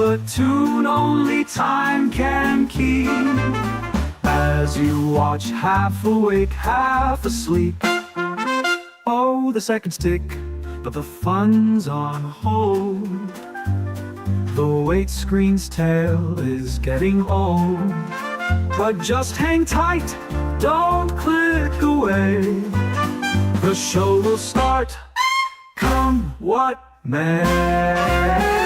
a tune only time can keep, as you watch half awake, half asleep. Oh, the seconds tick, but the fun's on hold. The weight screen's tale is getting old. But just hang tight, don't click away. The show will start, come what may.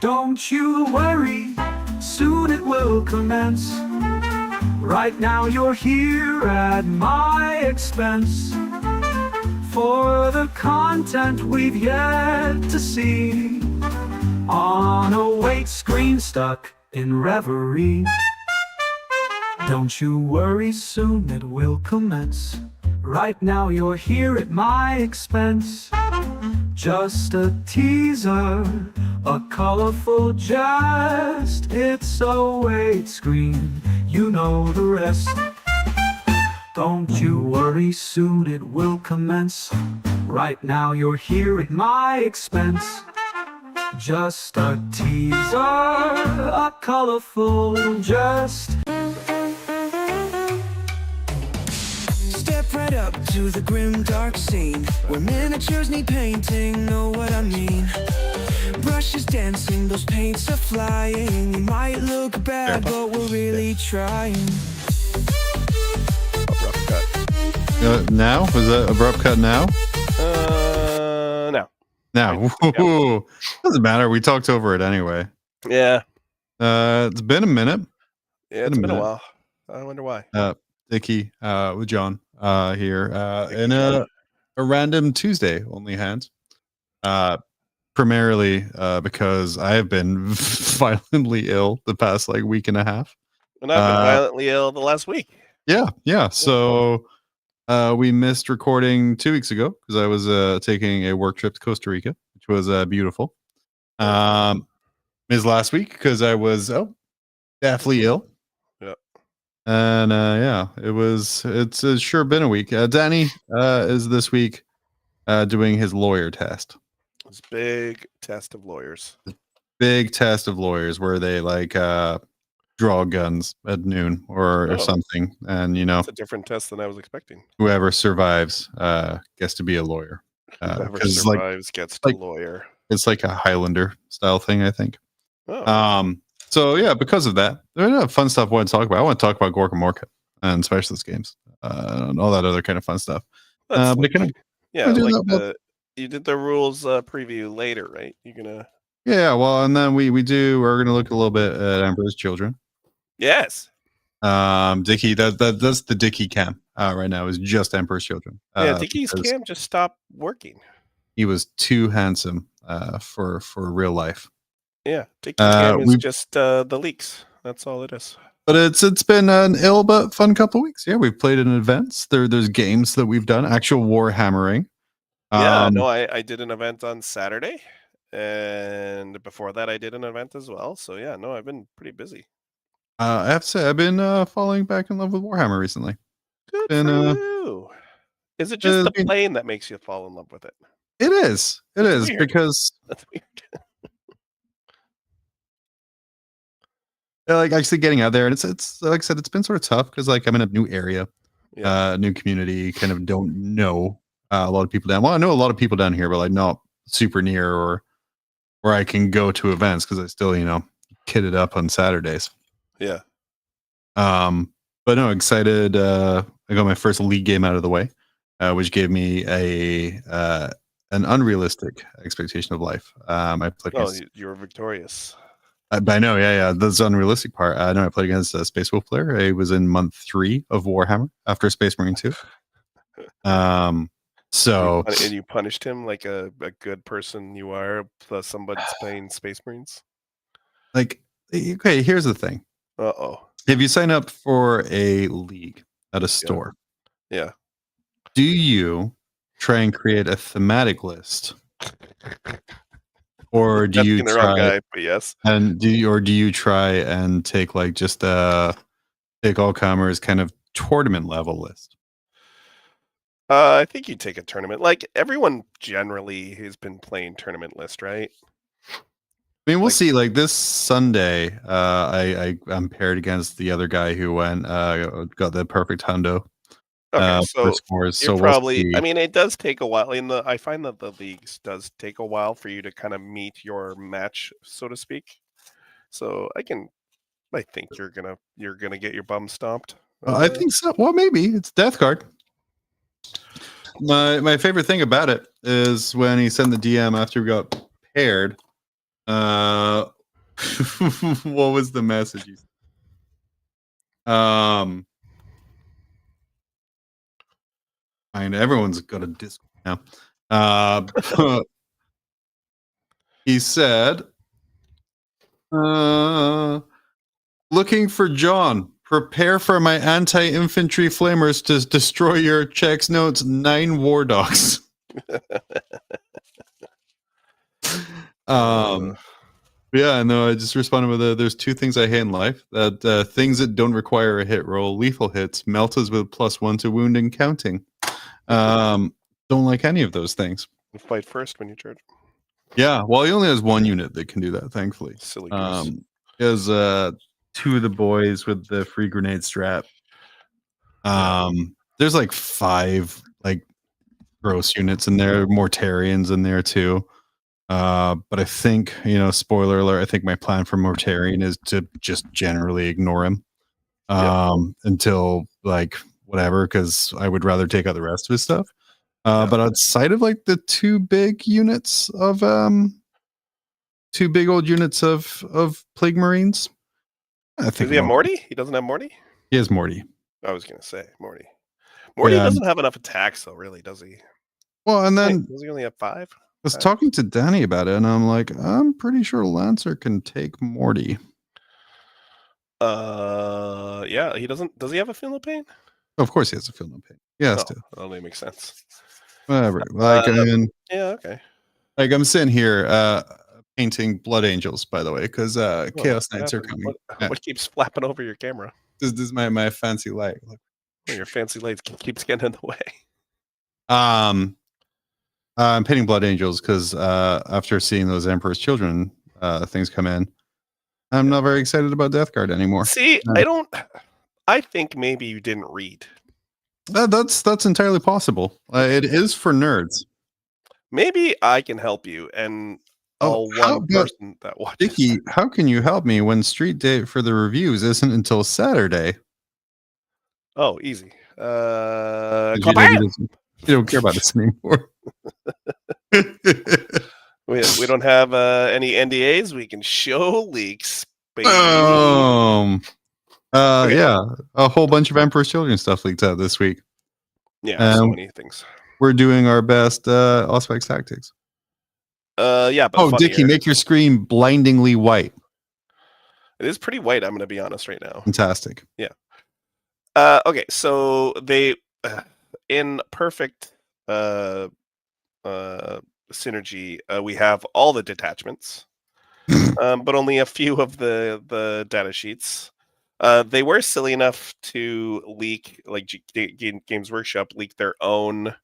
Don't you worry, soon it will commence. Right now you're here at my expense, for the content we've yet to see, on a weight screen stuck in reverie. Don't you worry, soon it will commence. Right now you're here at my expense. Just a teaser, a colorful jest. It's a weight screen, you know the rest. Don't you worry, soon it will commence. Right now you're here at my expense. Just a teaser, a colorful jest. Step right up to the grim dark scene, where miniatures need painting, know what I mean. Brushes dancing, those paints are flying. You might look bad, but we're really trying. Abrupt cut. Now? Was that abrupt cut now? No. Now. Doesn't matter. We talked over it anyway. Yeah. It's been a minute. Yeah, it's been a while. I wonder why. Dickie with John here in a random Tuesday, only hands. Primarily because I have been violently ill the past week and a half. And I've been violently ill the last week. Yeah. So we missed recording 2 weeks ago because I was taking a work trip to Costa Rica, which was beautiful. Missed last week because I was deathly ill. Yeah. And it's sure been a week. Danny is this week doing his lawyer test. It's big test of lawyers. Big test of lawyers where they draw guns at noon or something, and it's a different test than I was expecting. Whoever survives gets to be a lawyer. Whoever survives gets to lawyer. It's like a Highlander style thing, I think. Oh. So yeah, because of that, there's a fun stuff I want to talk about. I want to talk about Gorka Morka and specialist games and all that other kind of fun stuff. You did the rules preview later, right? You're gonna. Yeah, well, and then we're gonna look a little bit at Emperor's Children. Yes. Dickie, that's the Dickie cam right now is just Emperor's Children. Dickie's cam just stopped working. He was too handsome for real life. Yeah, Dickie's cam is just the leaks. That's all it is. But it's been an ill but fun couple of weeks. Yeah, we've played in events. There's games that we've done, actual Warhammering. I did an event on Saturday, and before that I did an event as well. So yeah, I've been pretty busy. I have to say I've been falling back in love with Warhammer recently. Good for you. Is it just the plane that makes you fall in love with it? It is. Weird. Because that's weird. Actually getting out there, and it's like I said, it's been sort of tough because I'm in a new area, new community, kind of don't know a lot of people down. Well, I know a lot of people down here, but not super near or where I can go to events because I still kitted up on Saturdays. Yeah. But no, excited. I got my first league game out of the way, which gave me an unrealistic expectation of life. I played. You were victorious. I know, yeah. That's the unrealistic part. I know I played against a Space Wolf player. I was in month 3 of Warhammer after Space Marine 2. So and you punished him like a good person you are. Plus somebody's playing Space Marines. Okay, here's the thing. If you sign up for a league at a store, yeah, do you try and create a thematic list Or do you Asking the wrong try guy, but yes. and do you try and take like just take all comers kind of tournament level list? I think you take a tournament. Like everyone generally has been playing tournament list, right? I mean, we'll Like- see. Like this Sunday, I'm paired against the other guy who went got the perfect hundo. Okay, For so scores. you're So probably. we'll see. I mean, it does take a while. I find that the leagues does take a while for you to kind of meet your match, so to speak. So I think you're gonna get your bum stomped. I think so. Well, maybe it's Death Card. My favorite thing about it is when he sent the DM after we got paired. What was the message? And everyone's got a Discord now. He said, looking for John. Prepare for my anti-infantry flamers to destroy your checks notes 9 war dogs. Yeah, no, I just responded with there's 2 things I hate in life. That things that don't require a hit roll, lethal hits, meltas with +1 to wound and counting. Don't like any of those things. You fight first when you charge. Yeah, well, he only has 1 unit that can do that, thankfully. Silly goose. He has 2 of the boys with the free grenade strap. There's like 5 like gross units in there, Mortarians in there too. But I think, spoiler alert, I think my plan for Mortarian is to just generally ignore him until like whatever, because I would rather take out the rest of his stuff. But outside of like the 2 big units of 2 big old units of Plague Marines, I think. Does he have Morty? He doesn't have Morty? He has Morty. I was gonna say Morty. Morty doesn't have enough attacks though, really, does he? Well, and then does he only have 5? I was talking to Danny about it, and I'm like, I'm pretty sure Lancer can take Morty. Yeah, he doesn't. Does he have a Feel No Pain? Of course, he has a Feel No Pain. He has to. That only makes sense. Whatever. Like, I mean, yeah, okay. Like I'm sitting here painting Blood Angels, by the way, because Chaos Knights are coming. What keeps flapping over your camera? This is my fancy light. Look. Well, your fancy light keeps getting in the way. I'm painting Blood Angels because after seeing those Emperor's Children things come in, I'm not very excited about Death Guard anymore. See, I think maybe you didn't read. That's entirely possible. It is for nerds. Maybe I can help you, and one person that watches. Dickie, how can you help me when street date for the reviews isn't until Saturday? Oh, easy. You don't care about this anymore. We don't have any NDAs. We can show leaks. Baby. Okay. Yeah, a whole bunch of Emperor's Children stuff leaked out this week. Yeah, so many things. We're doing our best Auspex tactics. Yeah, but Dickie, make your screen blindingly white. It is pretty white, I'm going to be honest right now. Fantastic. Yeah. Okay, so they in perfect synergy, we have all the detachments, but only a few of the data sheets. They were silly enough to leak, like Games Workshop leaked their own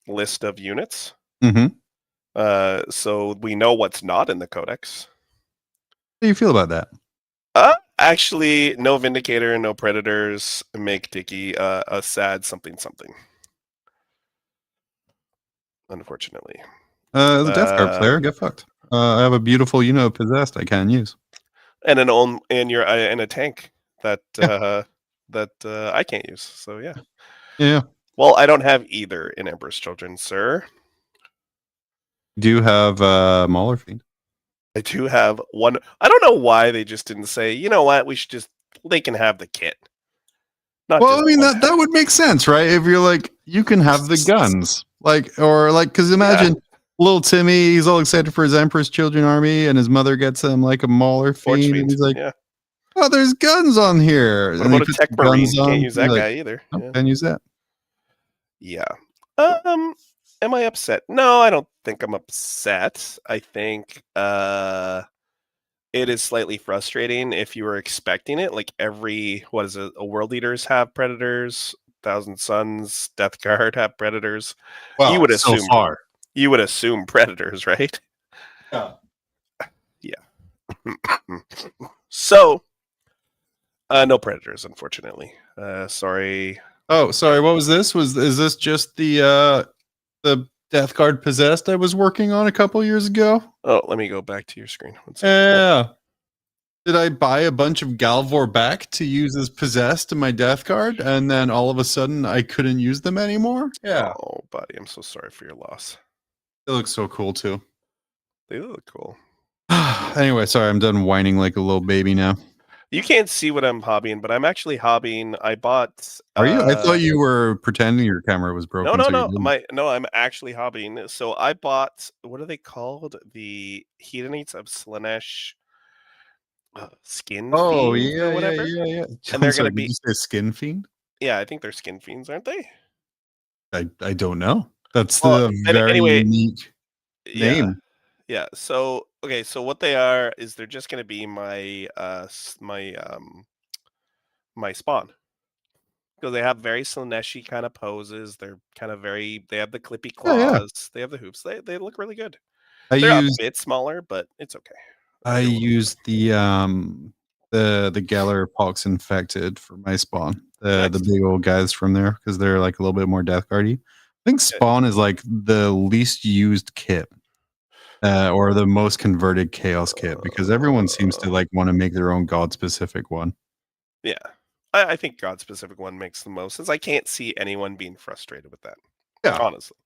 list of units. Mm-hmm. So we know what's not in the codex. How do you feel about that? Actually, no Vindicator, no Predators make Dickie a sad something. Unfortunately. The Death Guard player, get fucked. I have a beautiful unit of Possessed I can use. And and a tank that I can't use. So yeah. Yeah. Well, I don't have either in Emperor's Children, sir. Do you have Mauler Fiend? I do have one. I don't know why they just didn't say, you know what, they can have the kit. Well, I mean, that would make sense, right? If you're like, you can have the guns. Because imagine little Timmy, he's all excited for his Emperor's Children army, and his mother gets him like a Mauler Fiend. And he's like, oh, there's guns on here. What about a Tech Marine? You can't use that guy either. Can't use that. Yeah. Am I upset? No, I don't think I'm upset. I think it is slightly frustrating if you were expecting it. Like what is it? A World Eaters have Predators, Thousand Suns, Death Guard have Predators. Well, so far. You would assume Predators, right? Yeah. Yeah. So, no Predators, unfortunately. Sorry. Oh, sorry. What was this? Is this just the Death Guard Possessed I was working on a couple years ago? Oh, let me go back to your screen. One second. Yeah. Did I buy a bunch of Galvor back to use as Possessed in my Death Guard, and then all of a sudden I couldn't use them anymore? Yeah. Oh, buddy, I'm so sorry for your loss. It looks so cool too. They look cool. Anyway, sorry, I'm done whining like a little baby now. You can't see what I'm hobbying, but I'm actually hobbying. I bought. Are you? I thought you were pretending your camera was broken. No. I'm actually hobbying. So I bought. What are they called? The Hedonites of Slanesh skin. Oh fiends yeah, or whatever. yeah. And they're sorry, gonna be. Did you say Skin Fiend? Yeah, I think they're skin fiends, aren't they? I don't know. That's Well, the very anyway, unique name. Yeah. So okay. So what they are is they're just gonna be my my spawn. Because they have very Slaneshi kind of poses. They're kind of very. They have the clippy Oh, yeah. claws. They have the hoops. They look really good. I They're used a bit smaller, but it's okay. I used the Geller Pox Infected for my spawn. The Nice. big old guys from there, because they're like a little bit more Death Guardy. I think Spawn is like the least used kit. Or the most converted Chaos kit, because everyone seems to like want to make their own God specific one. Yeah. I think God specific one makes the most sense. I can't see anyone being frustrated with that. Yeah. Honestly.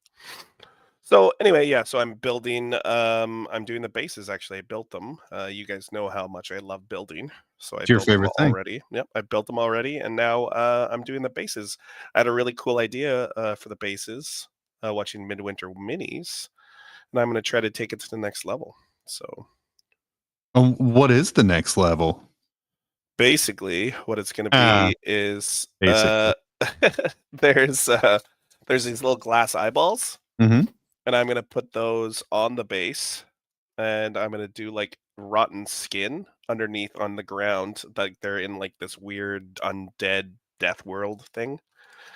So anyway, yeah, so I'm building I'm doing the bases actually. I built them. You guys know how much I love building. So I It's your built them favorite thing. already. Yep, I built them already, and now I'm doing the bases. I had a really cool idea for the bases, watching Midwinter Minis, and I'm gonna try to take it to the next level. So What is the next level? basically what it's going to be is there's these little glass eyeballs, Mhm. and I'm going to put those on the base, and I'm going to do like rotten skin underneath on the ground, like they're in like this weird undead death world thing.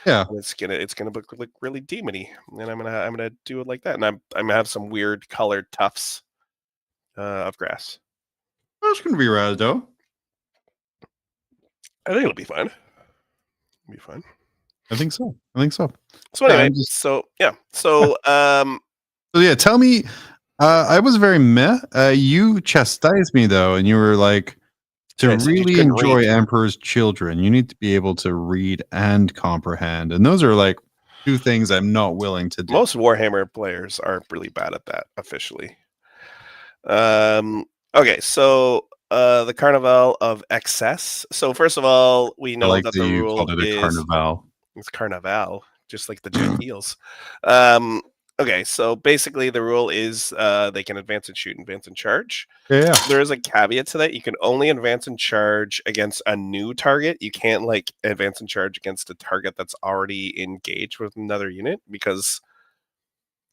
Yeah. And it's gonna look really demony, and I'm gonna do it like that, and I'm gonna have some weird colored tufts of grass. That's gonna be rad though. I think it'll be fun. It'll be fun. I think so. So anyway, So yeah, tell me. I was very meh. You chastised me though, and you were like, to really enjoy Emperor's Children, you need to be able to read and comprehend, and those are like two things I'm not willing to do. Most Warhammer players aren't really bad at that officially. Okay, so the Carnival of Excess. So first of all, we know that the rule is Carnival. It's Carnival, just like the Gentiles. Okay, so basically the rule is they can advance and shoot, advance and charge. Yeah. There is a caveat to that. You can only advance and charge against a new target. You can't like advance and charge against a target that's already engaged with another unit, because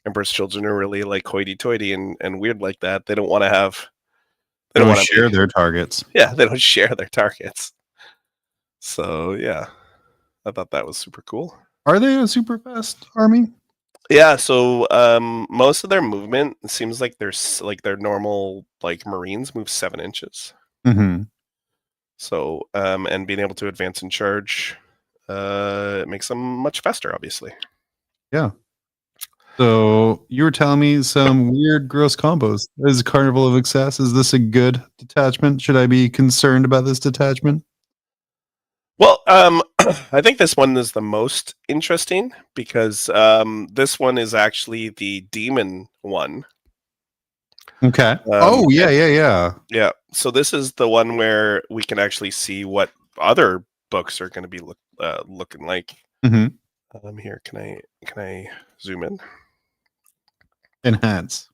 Emperor's Children are really like hoity-toity and weird like that. They don't want to have. They don't want to share their targets. Yeah, they don't share their targets. So yeah, I thought that was super cool. Are they a super fast army? Yeah, so most of their movement seems like their normal like Marines move 7 inches. Mm-hmm. So and being able to advance and charge it makes them much faster, obviously. Yeah. So you were telling me some weird, gross combos. Is Carnival of Excess? Is this a good detachment? Should I be concerned about this detachment? Well, I think this one is the most interesting because this one is actually the demon one. Okay. Yeah. So this is the one where we can actually see what other books are going to be looking like. Mm-hmm. Here, can I zoom in? Enhance.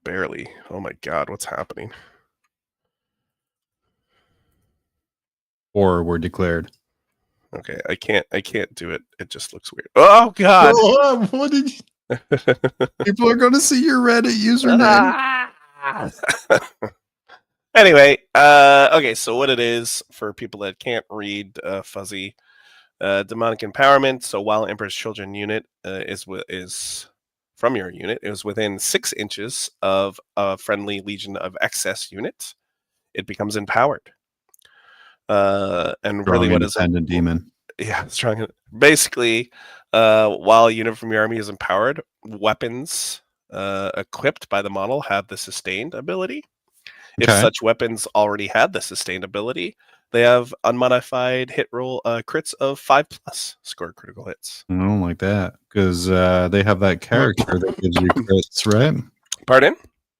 Barely. Oh my god, what's happening? Or were declared. Okay, I can't do it. It just looks weird. Oh god. What did you? People are going to see your Reddit username. Anyway, okay, so what it is for people that can't read fuzzy, demonic empowerment. So while Emperor's Children unit is from your unit, it was within 6 inches of a friendly Legion of Excess unit, it becomes empowered. And Strong, really, what is it? independent demon? Yeah, strong. Basically, while a unit from your army is empowered, weapons equipped by the model have the sustained ability. If Okay. such weapons already had the sustained ability, they have unmodified hit roll crits of 5+, score critical hits. I don't like that because they have that character that gives you crits, right? Pardon?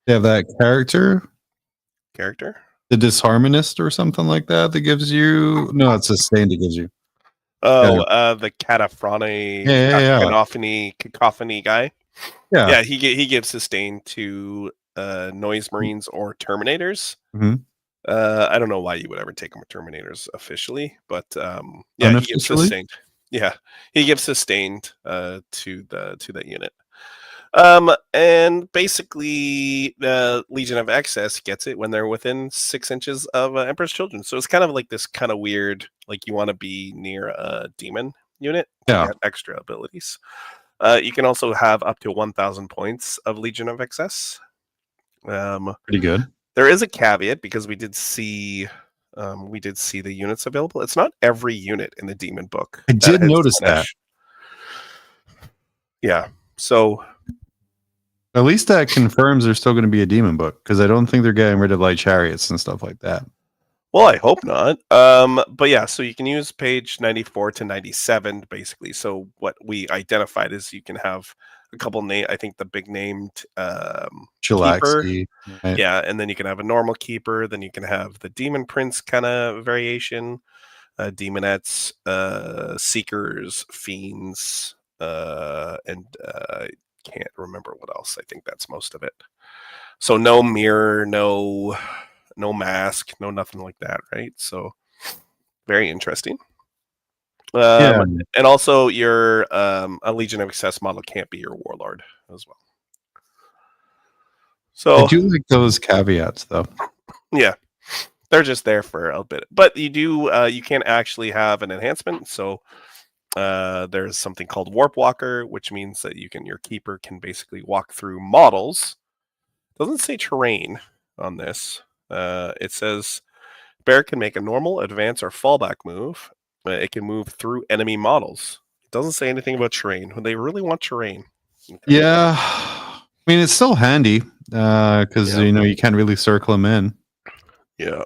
They have that character, Character? the Disharmonist or something like that gives you. No, it's sustained. It gives you. Oh, the Cataphrone, cacophony guy. Yeah, he gives sustain to Noise Marines or Terminators. Mhm. I don't know why you would ever take them with Terminators officially, but yeah, he gives sustained. Yeah, he gives sustained to that unit. And basically, Legion of Excess gets it when they're within 6 inches of Emperor's Children. So it's kind of like this kind of weird, like you want to be near a demon unit to get extra abilities. You can also have up to 1,000 points of Legion of Excess. Pretty good. There is a caveat because we did see the units available. It's not every unit in the demon book. I did notice that. Yeah. So at least that confirms there's still going to be a demon book because I don't think they're getting rid of light chariots and stuff like that. Well, I hope not. But yeah, so you can use page 94 to 97 basically. So what we identified is you can have a couple I think the big named keeper. Right? Yeah, and then you can have a normal keeper. Then you can have the demon prince kind of variation, demonettes, seekers, fiends, and can't remember what else. I think that's most of it. So no mirror, no mask, no nothing like that, right? So very interesting. And also your a Legion of Excess model can't be your warlord as well. So I do like those caveats though. Yeah, they're just there for a bit, but you can actually have an enhancement. So there's something called Warp Walker, which means that your keeper can basically walk through models. It doesn't say terrain on this. It says bear can make a normal, advance, or fallback move. It can move through enemy models. It doesn't say anything about terrain. They really want terrain. Okay. Yeah, I mean it's still handy because you can't really circle them in. Yeah.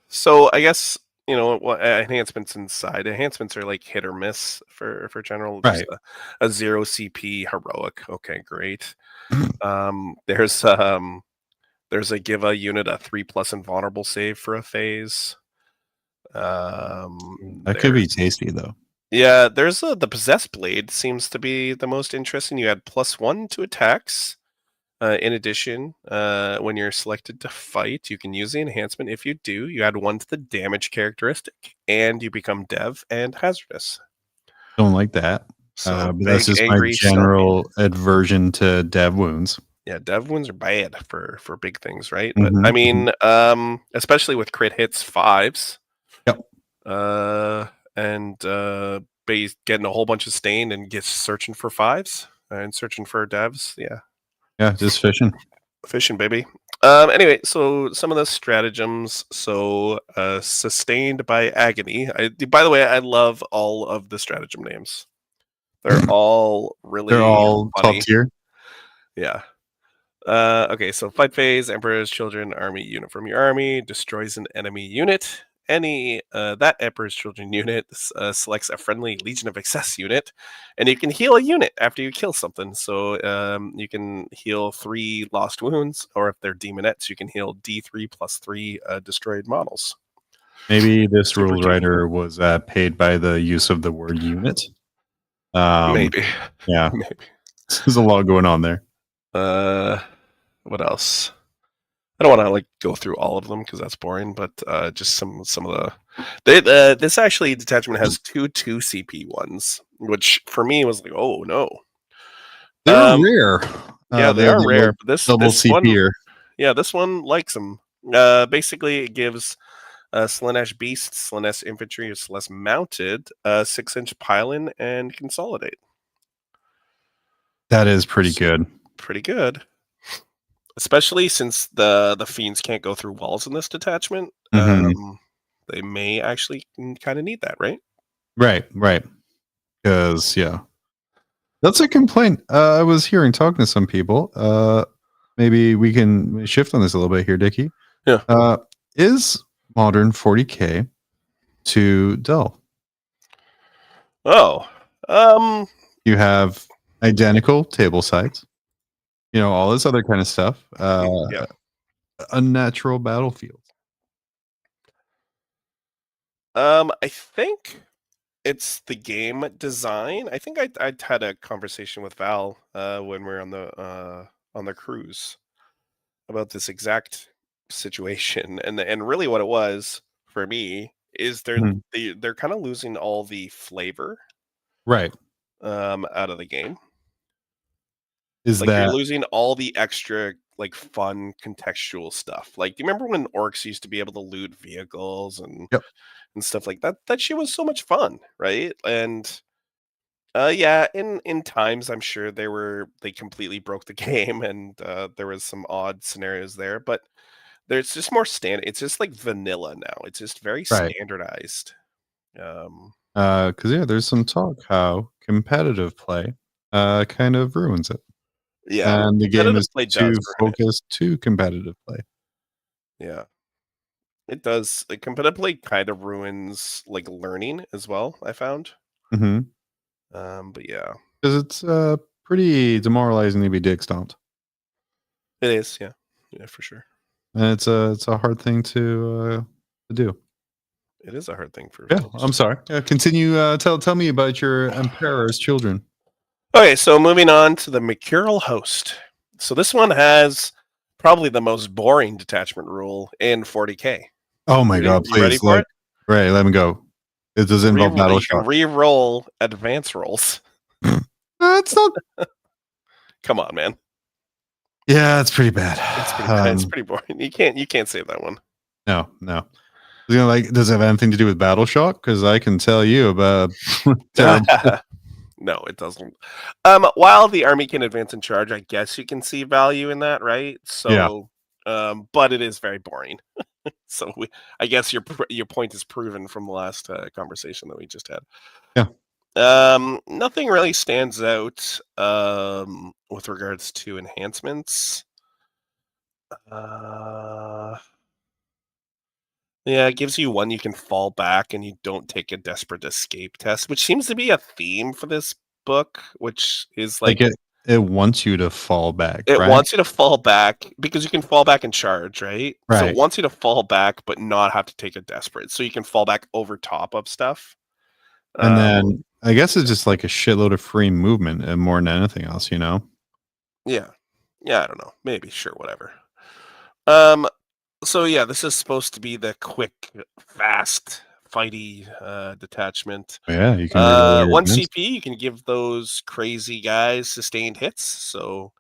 So I guess enhancements inside. Enhancements are like hit or miss for general. Right. A 0 CP heroic. Okay, great. There's a give a unit a 3+ invulnerable save for a phase. That could be tasty though. Yeah, there's the Possessed Blade seems to be the most interesting. You add +1 to attacks. In addition, when you're selected to fight, you can use the enhancement. If you do, you add 1 to the damage characteristic, and you become Dev and Hazardous. Don't like that. So but that's just my general aversion to Dev wounds. Yeah, Dev wounds are bad for big things, right? But I mean, especially with crit hits 5s. Yep. And getting a whole bunch of stain and searching for 5s and searching for Devs. Yeah, just fishing, baby. Anyway, so some of the stratagems. So sustained by agony. By the way, I love all of the stratagem names. They're all really funny. Top tier. Yeah. Okay, so fight phase, Emperor's Children army unit from your army destroys an enemy unit. That Emperor's Children unit selects a friendly Legion of Excess unit, and you can heal a unit after you kill something. So you can heal 3 lost wounds, or if they're demonettes, you can heal D3 +3 destroyed models. Maybe this rules writer was paid by the use of the word unit. Maybe. Yeah. Maybe. There's a lot going on there. What else? I don't want to like go through all of them because that's boring, but just some of the. This actually detachment has two CP ones, which for me was like, oh no. They're rare. Yeah, they are rare. But this CP one, here. yeah, this one likes them. Basically, it gives Slaanesh Beast, Slaanesh Infantry, or Slaanesh Mounted 6-inch pylon and consolidate. That is pretty good. Pretty good. Especially since the fiends can't go through walls in this detachment. They may actually kind of need that, right? Right. Because, yeah. That's a complaint I was hearing talking to some people. Maybe we can shift on this a little bit here, Dickie. Yeah. Is modern 40K too dull? Oh. You have identical table sites. All this other kind of stuff. Yeah. Unnatural battlefields. I think it's the game design. I think I had a conversation with Val when we were on the cruise about this exact situation, and really what it was for me is they're kind of losing all the flavor, right, out of the game. Is like that you're losing all the extra like fun contextual stuff? Like, do you remember when orcs used to be able to loot vehicles and stuff like that? That shit was so much fun, right? And yeah, in times I'm sure they completely broke the game, and there was some odd scenarios there, but there's just more standard. It's just like vanilla now. It's just very standardized. Because there's some talk how competitive play kind of ruins it. Yeah, and the game is too focused to competitive play. Yeah, it does. Like, competitive play kind of ruins like learning as well, I found. But yeah, because it's pretty demoralizing to be dick stomped. It is, yeah, for sure. And it's a hard thing to do. It is a hard thing for. Yeah, I'm sorry. Continue. Tell me about your Emperor's children. Okay, so moving on to the Mercurial Host. So this one has probably the most boring detachment rule in 40K. Oh my god! Please, ready for it? Right, let me go. It does involve battle shot. Re-roll advance rolls. It's not. Come on, man. Yeah, it's pretty bad. It's pretty boring. You can't save that one. No. Does it have anything to do with battle shock? Because I can tell you about. No, it doesn't. While the army can advance and charge, I guess you can see value in that, right? So, but it is very boring. So I guess your point is proven from the last conversation that we just had. Yeah. Nothing really stands out with regards to enhancements. Yeah, it gives you one you can fall back and you don't take a desperate escape test, which seems to be a theme for this book, which is like it wants you to fall back. It wants you to fall back because you can fall back and charge, right? So it wants you to fall back but not have to take a desperate. So you can fall back over top of stuff. And then I guess it's just like a shitload of free movement and more than anything else, Yeah. Yeah, I don't know. Maybe, sure, whatever. So yeah, this is supposed to be the quick, fast, fighty detachment. Yeah, you can 1 CP, you can give those crazy guys sustained hits. So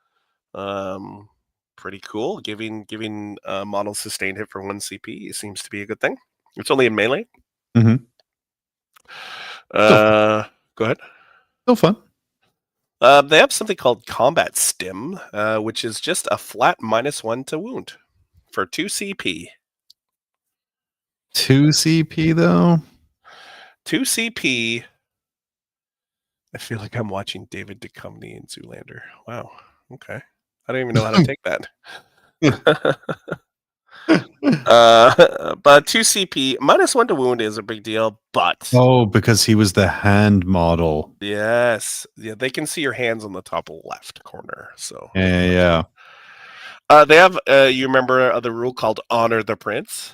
pretty cool. Giving models sustained hit for 1 CP seems to be a good thing. It's only in melee. Mm-hmm. Go ahead. Still fun. They have something called Combat Stim, which is just a flat -1 to wound for 2 CP. 2 CP though? 2 CP. I feel like I'm watching David Duchovny in Zoolander. Wow. Okay. I don't even know how to take that. But 2 CP -1 to wound is a big deal, but because he was the hand model. Yes. Yeah, they can see your hands on the top left corner. So yeah. They have you remember the rule called Honor the Prince?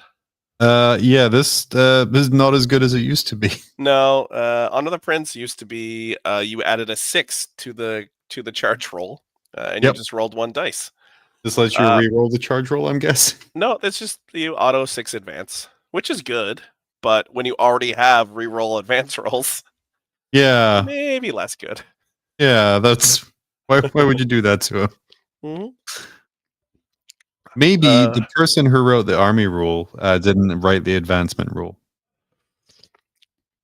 Yeah, this is not as good as it used to be. No, Honor the Prince used to be you added a 6 to the charge roll, and you just rolled 1 dice. This lets you reroll the charge roll, I'm guessing. No, it's just you auto 6 advance, which is good. But when you already have reroll advance rolls, Yeah, maybe less good. yeah. That's why would you do that to him? Mm-hmm. Maybe the person who wrote the army rule didn't write the advancement rule.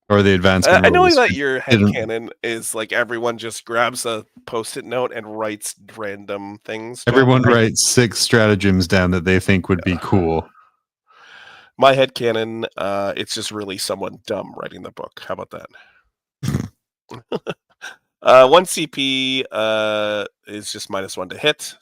Or the advancement I know rule. that your headcanon is like everyone just grabs a post-it note and writes random things. Everyone writes 6 stratagems down that they think would be cool. My headcanon, it's just really someone dumb writing the book. How about that? 1 CP is just -1 to hit.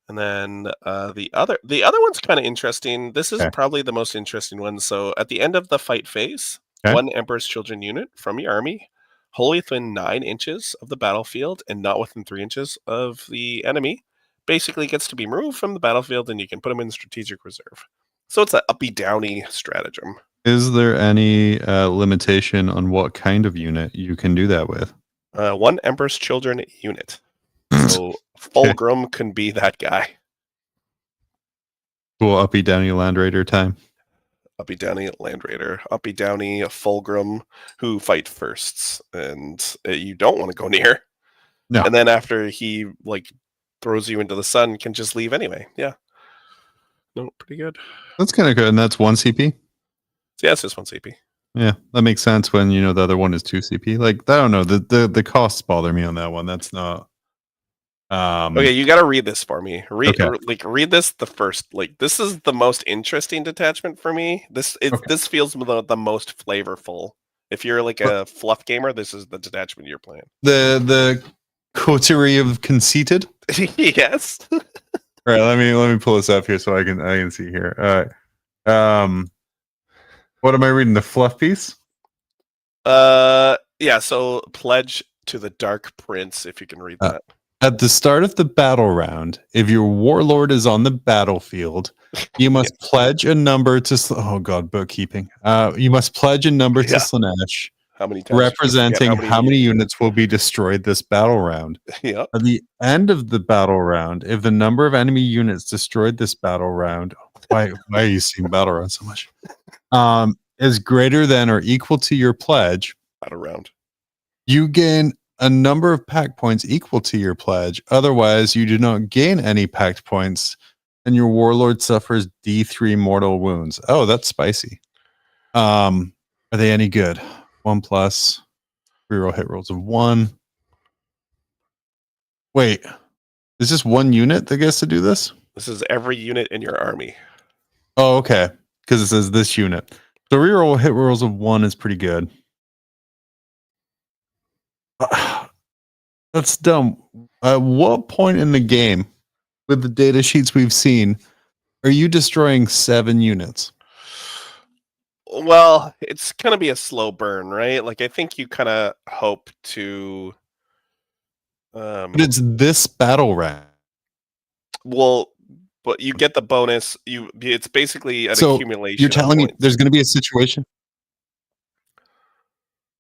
And then the other one's kind of interesting. This is probably the most interesting one. So at the end of the fight phase, 1 Emperor's Children unit from your army, wholly within 9 inches of the battlefield and not within 3 inches of the enemy, basically gets to be removed from the battlefield, and you can put them in strategic reserve. So it's an uppy downy stratagem. Is there any limitation on what kind of unit you can do that with? 1 Emperor's Children unit. So Fulgrim can be that guy. Cool, uppy downy Land Raider time. Uppy downy Land Raider, uppy downy Fulgrim, who fight firsts, and you don't want to go near. No. And then after he like throws you into the sun, can just leave anyway. Yeah. No, pretty good. That's kind of good, and that's 1 CP. Yeah, it's just 1 CP. Yeah, that makes sense when the other one is 2 CP. Like, I don't know, the costs bother me on that one. That's not. Okay, you got to read this for me. Read this the first. Like, this is the most interesting detachment for me. This feels the most flavorful. If you're like a fluff gamer, this is the detachment you're playing. The coterie of conceited. Yes. All right, let me pull this up here so I can see here. All right. What am I reading? The fluff piece? Yeah. So pledge to the Dark Prince, if you can read that. At the start of the battle round, if your warlord is on the battlefield, you must pledge a number to. Oh God, bookkeeping. You must pledge a number to Slaanesh. How many times representing how many units will be destroyed this battle round. Yeah. At the end of the battle round, if the number of enemy units destroyed this battle round, why are you seeing battle round so much? Is greater than or equal to your pledge. Battle round. You gain a number of pact points equal to your pledge. Otherwise, you do not gain any pact points, and your warlord suffers D3 mortal wounds. Oh, that's spicy. Are they any good? 1+, reroll hit rolls of 1. Wait, is this 1 unit that gets to do this? This is every unit in your army. Oh, okay. Because it says this unit. So reroll hit rolls of 1 is pretty good. That's dumb. At what point in the game, with the data sheets we've seen, are you destroying 7 units? Well, it's going to be a slow burn, right? Like, I think you kind of hope to... but it's this battle round. Well, but you get the bonus. It's basically an accumulation. You're telling me there's going to be a situation?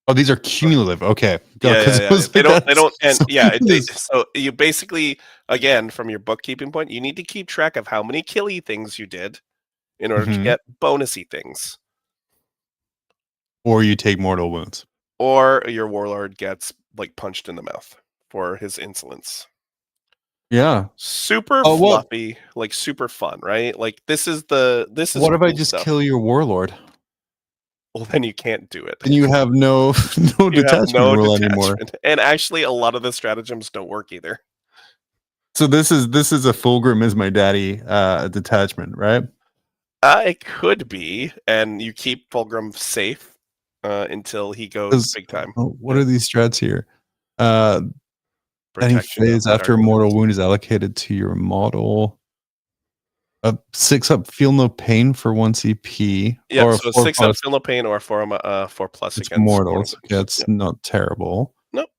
Oh, these are cumulative. Okay. Yeah. They don't. And so you basically, again, from your bookkeeping point, you need to keep track of how many killy things you did in order to get bonusy things. Or you take mortal wounds. Or your warlord gets like punched in the mouth for his insolence. Yeah. Super fluffy, like super fun, right? Like this is. What if I just kill your warlord? Well, then you can't do it. And you have no detachment rule anymore. And actually, a lot of the stratagems don't work either. So this is a Fulgrim is my daddy detachment, right? It could be, and you keep Fulgrim safe until he goes big time. What are these strats here? Any phase after a mortal wound is allocated to your model. 6 up, feel no pain for 1 CP. Yeah, or so 6 up, feel no pain, or 4+ against mortals. That's not terrible. Nope.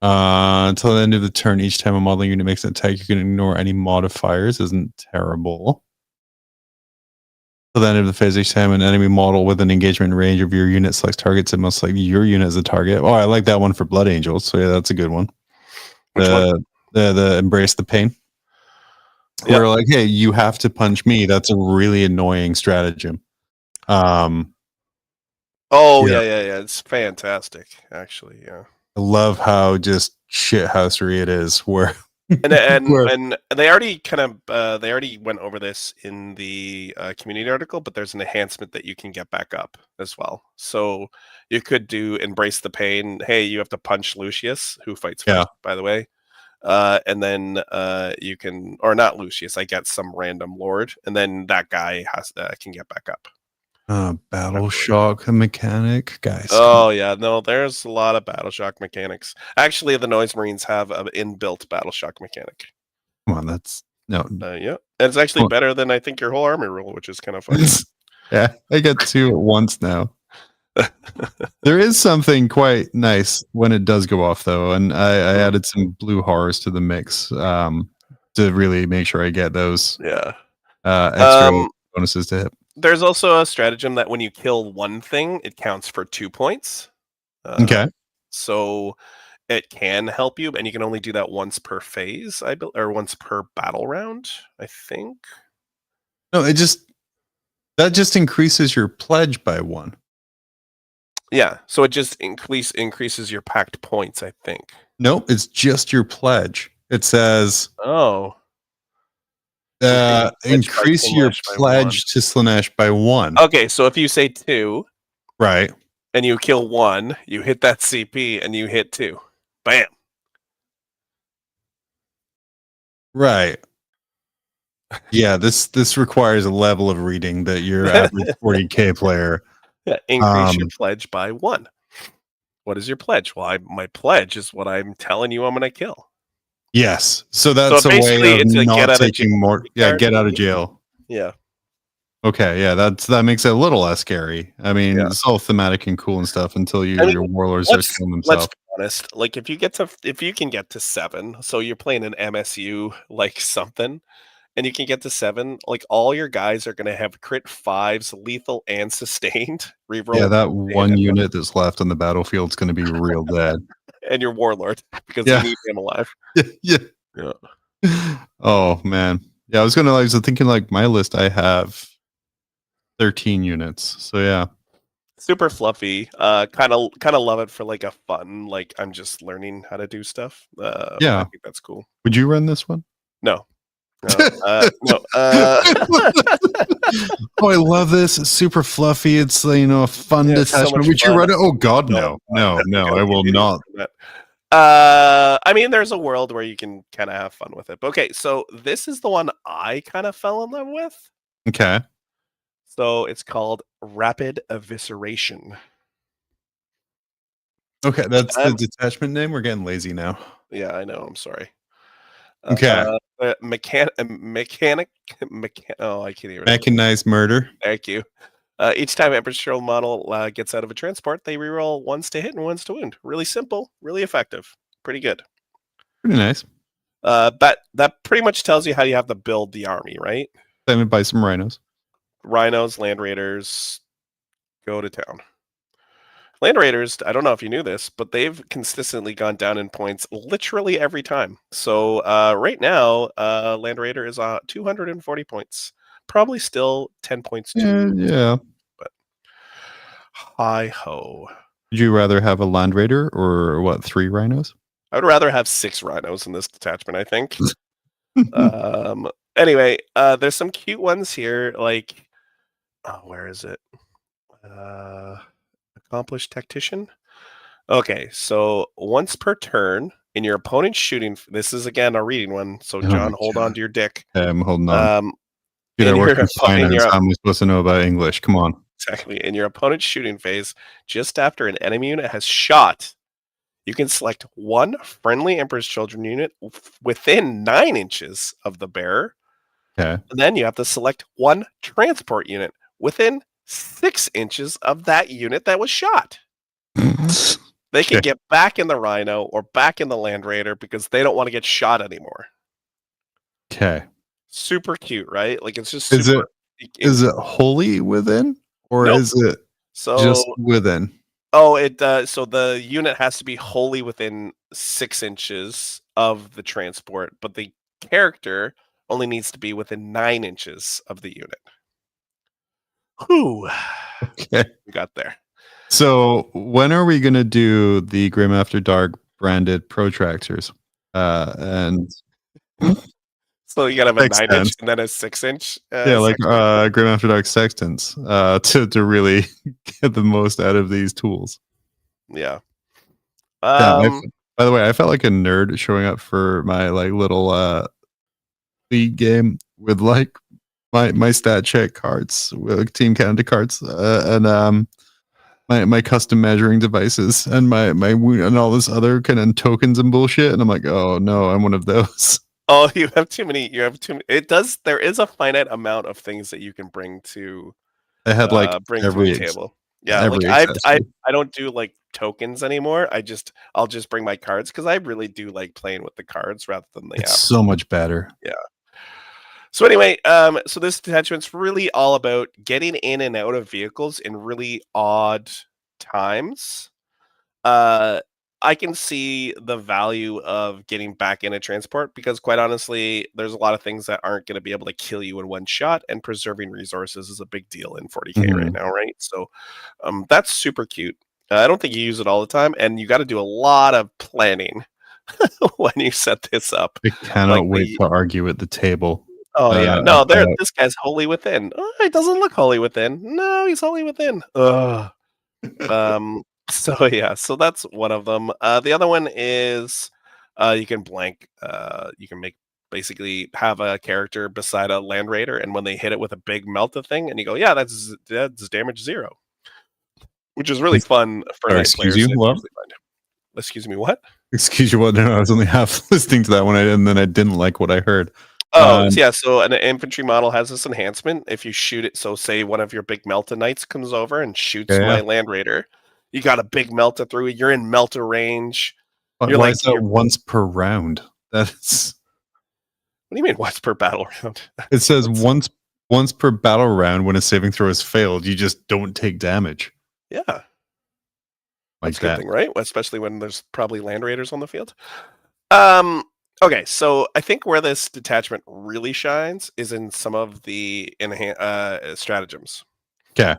Until the end of the turn, each time a model unit makes an attack, you can ignore any modifiers. Isn't terrible. Until the end of the phase, each time an enemy model with an engagement range of your unit selects targets, it most likely your unit as a target. Oh, I like that one for Blood Angels. So yeah, that's a good one. The Embrace the Pain. Where like, hey, you have to punch me. That's a really annoying stratagem. Yeah. It's fantastic, actually. Yeah. I love how just shithousery it is. Where and they already they already went over this in the community article, but there's an enhancement that you can get back up as well. So you could do embrace the pain. Hey, you have to punch Lucius, who fights first, by the way. And then you can, or not Lucius, I get some random lord, and then that guy can get back up. Battle shock mechanic, guys. Oh yeah, no, there's a lot of battle shock mechanics. Actually, the Noise Marines have an inbuilt battle shock mechanic. Come on, that's no. Yeah, and it's actually better than I think your whole army rule, which is kind of fun. Yeah, I get 2 at once now. There is something quite nice when it does go off, though, and I added some blue horrors to the mix to really make sure I get those extra bonuses to hit. There's also a stratagem that when you kill one thing, it counts for 2 points. Okay. So it can help you, and you can only do that once per phase, or once per battle round, I think. No, that just increases your pledge by 1. Yeah, so it just increases your packed points, I think. Nope, it's just your pledge. It says, increase your pledge to Slaanesh by 1. Okay, so if you say 2, right, and you kill 1, you hit that CP, and you hit 2. Bam. Right. Yeah, this requires a level of reading that your average 40K player. Yeah, increase your pledge by 1. What is your pledge? Well, my pledge is what I'm telling you I'm going to kill. Yes, so that's a way of not taking more. Yeah, get out of jail. Yeah. Okay, yeah, that makes it a little less scary. I mean, it's all thematic and cool and stuff until your warlords are killing themselves. Let's be honest. Like if you can get to 7, so you're playing an MSU like something, and you can get to 7, like all your guys are going to have crit 5s, lethal and sustained. Reroll. Yeah, that one unit that's left on the battlefield is going to be real dead. And your warlord, because you need him alive. Yeah. Oh man, yeah. I was thinking like my list. I have 13 units. So yeah, super fluffy. Kind of love it for like a fun. Like I'm just learning how to do stuff. I think that's cool. Would you run this one? No. No. Oh, I love this. It's super fluffy. It's a fun detachment. So would you run it? Oh God, no, I will not. I mean, there's a world where you can kind of have fun with it. But okay, so this is the one I kind of fell in love with. Okay. So it's called Rapid Evisceration. Okay, that's the detachment name. We're getting lazy now. Yeah, I know. I'm sorry. Okay. Mechanic. Oh, I can't even. Mechanized murder. Thank you. Each time Emperor's Shield model gets out of a transport, they reroll 1s to hit and 1s to wound. Really simple, really effective, pretty good. Pretty nice. That pretty much tells you how you have to build the army, right? Then buy some rhinos. Rhinos, Land Raiders, go to town. Land Raiders, I don't know if you knew this, but they've consistently gone down in points literally every time. So right now, Land Raider is 240 points. Probably still 10 points too. Yeah. But hi ho. Would you rather have a Land Raider or what? 3 rhinos? I would rather have 6 rhinos in this detachment, I think. Anyway, there's some cute ones here. Like, where is it? Accomplished Tactician. Okay, so once per turn in your opponent's shooting. This is again a reading one. So John, hold on to your dick. I'm holding on. Dude, I work in finance. How am I supposed to know about English? Come on. Exactly. In your opponent's shooting phase, just after an enemy unit has shot, you can select one friendly Emperor's Children unit within 9 inches of the bearer. Okay. And then you have to select one transport unit within 6 inches of that unit that was shot. They can get back in the Rhino or back in the Land Raider because they don't want to get shot anymore. Okay. Super cute, right? Like it's just super. Is it wholly within, or is it just within? Oh, so the unit has to be wholly within 6 inches of the transport, but the character only needs to be within 9 inches of the unit. Whew. Okay. We got there. So when are we going to do the Grim After Dark branded protractors? And So you gotta have a 9 inch Sextants. and then a 6-inch. Yeah, like section. Grim After Dark sextants to really get the most out of these tools. Yeah. Damn, by the way, I felt like a nerd showing up for my like little league game with like my stat check cards, with team Canada cards, and my custom measuring devices and my wound and all this other kind of tokens and bullshit. And I'm like, oh no, I'm one of those. Oh, you have too many. You have too many. It does. There is a finite amount of things that you can bring to I had like bring to every a table. Yeah, like every I accessory. don't do like tokens anymore. I'll just bring my cards because I really do like playing with the cards rather than the It's app. so much better. Yeah. So anyway, so this detachment's really all about getting in and out of vehicles in really odd times. I can see the value of getting back in a transport because, quite honestly, there's a lot of things that aren't going to be able to kill you in one shot, and preserving resources is a big deal in 40K right now, right? So that's super cute. I don't think you use it all the time, and you got to do a lot of planning when you set this up. I cannot wait to argue at the table. Oh yeah, no, this guy's wholly within. Oh, he doesn't look wholly within. No, he's wholly within. Ugh. So yeah, so that's one of them. The other one is you can blank. You can basically have a character beside a land raider, and when they hit it with a big melta thing, and you go, yeah, that's damage 0, which is really fun for night excuse players. you, what? Excuse me, what? Excuse you, what? No, I was only half listening to that one, and then I didn't like what I heard. Oh, yeah. So an infantry model has this enhancement. If you shoot it, so say one of your big Melta Knights comes over and shoots my Land Raider, you got a big Melta through it. You're in Melta range. You're why is that once per round? That's. What do you mean once per battle round? It says once per battle round when a saving throw is failed, you just don't take damage. Yeah. Like that's a good thing, right? Especially when there's probably Land Raiders on the field. Okay, so I think where this detachment really shines is in some of the stratagems. Okay.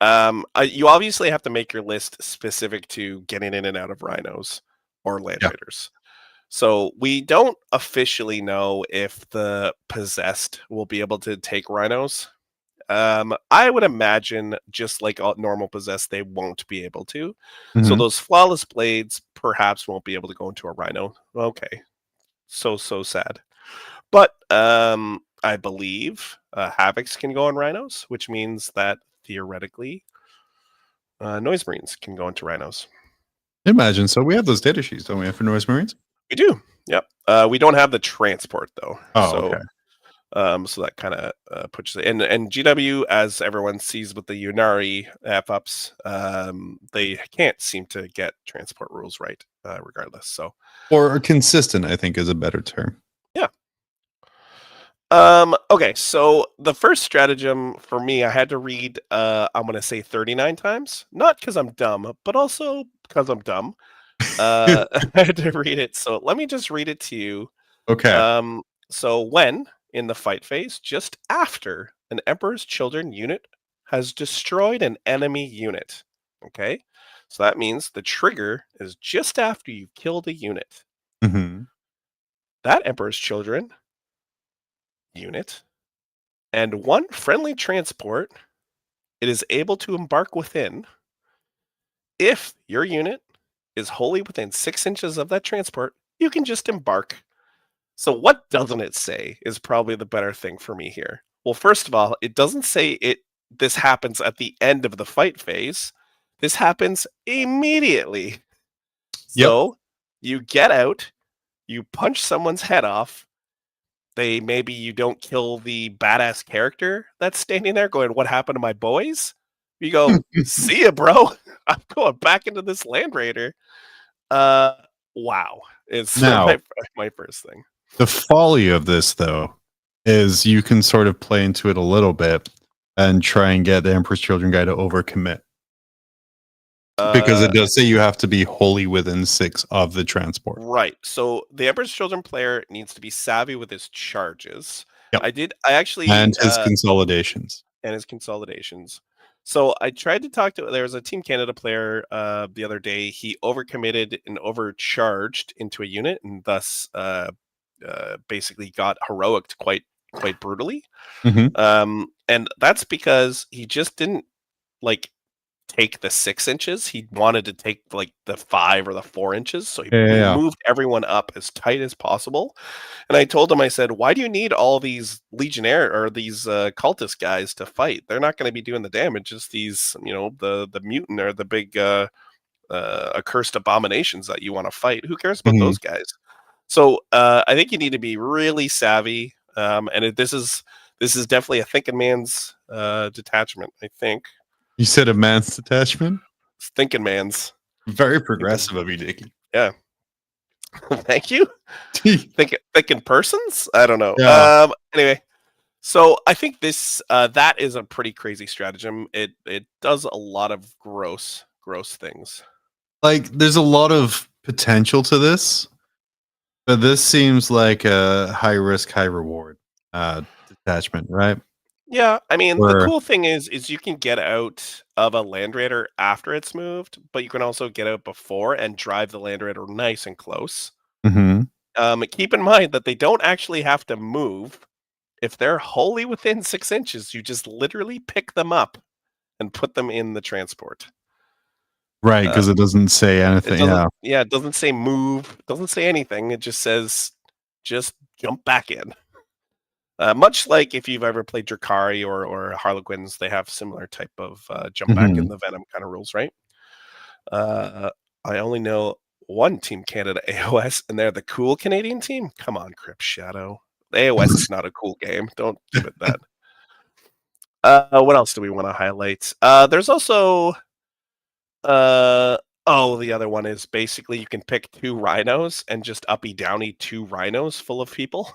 You obviously have to make your list specific to getting in and out of rhinos or land raiders. So we don't officially know if the possessed will be able to take rhinos. I would imagine, just like normal possessed, they won't be able to. So those flawless blades perhaps won't be able to go into a rhino. Okay. So sad. But I believe Havocs can go on rhinos, which means that theoretically Noise Marines can go into rhinos. Imagine. So we have those data sheets, don't we, for Noise Marines? We do. Yep. We don't have the transport though. Oh, so, okay. So that kind of puts it. And GW, as everyone sees with the Unari F-ups, they can't seem to get transport rules right, regardless. So, or consistent, I think, is a better term. Yeah. Okay, so the first stratagem for me, I had to read, I'm going to say 39 times. Not because I'm dumb, but also because I'm dumb. I had to read it. So let me just read it to you. Okay. So when in the fight phase, just after an Emperor's Children unit has destroyed an enemy unit. Okay. So that means the trigger is just after you killed a unit. That Emperor's Children unit and one friendly transport, it is able to embark within if your unit is wholly within 6 inches of that transport. You can just embark. So what doesn't it say is probably the better thing for me here. Well, first of all, it doesn't say this happens at the end of the fight phase. This happens immediately. So you get out, you punch someone's head off. Maybe you don't kill the badass character that's standing there going, "What happened to my boys?" You go, "See ya, bro. I'm going back into this Land Raider." Wow. It's now, my first thing. The folly of this, though, is you can sort of play into it a little bit and try and get the Emperor's Children guy to overcommit. Because it does say you have to be wholly within 6 of the transport. Right. So the Emperor's Children player needs to be savvy with his charges. Yep. I actually And his consolidations. and his consolidations. So I tried to talk to. There was a Team Canada player the other day. He overcommitted and overcharged into a unit, and thus basically got heroic quite brutally. And that's because he just didn't like take the 6 inches. He wanted to take like the 5 or the 4 inches. So he moved everyone up as tight as possible. And I told him, I said, why do you need all these legionnaire or these cultist guys to fight? They're not going to be doing the damage. Just these, the mutant or the big accursed abominations that you want to fight. Who cares about those guys? So I think you need to be really savvy. This is definitely a thinking man's detachment, I think. You said a man's detachment? Thinking man's. Very progressive of you, Dickie. Yeah. Thank you. Thinking persons? I don't know. Yeah. Anyway, so I think this that is a pretty crazy stratagem. It does a lot of gross things. Like, there's a lot of potential to this, but this seems like a high risk, high reward detachment, right? Yeah, I mean, the cool thing is you can get out of a Land Raider after it's moved, but you can also get out before and drive the Land Raider nice and close. Keep in mind that they don't actually have to move. If they're wholly within 6 inches, you just literally pick them up and put them in the transport. Right, because it doesn't say anything. It doesn't say move. It doesn't say anything. It just says just jump back in. Much like if you've ever played Drakari or Harlequins, they have similar type of jump back in the Venom kind of rules, right? I only know one Team Canada AOS, and they're the cool Canadian team. Come on, Crypt Shadow. The AOS is not a cool game. Don't give it that. What else do we want to highlight? There's also the other one is basically you can pick 2 rhinos and just uppy downy 2 rhinos full of people.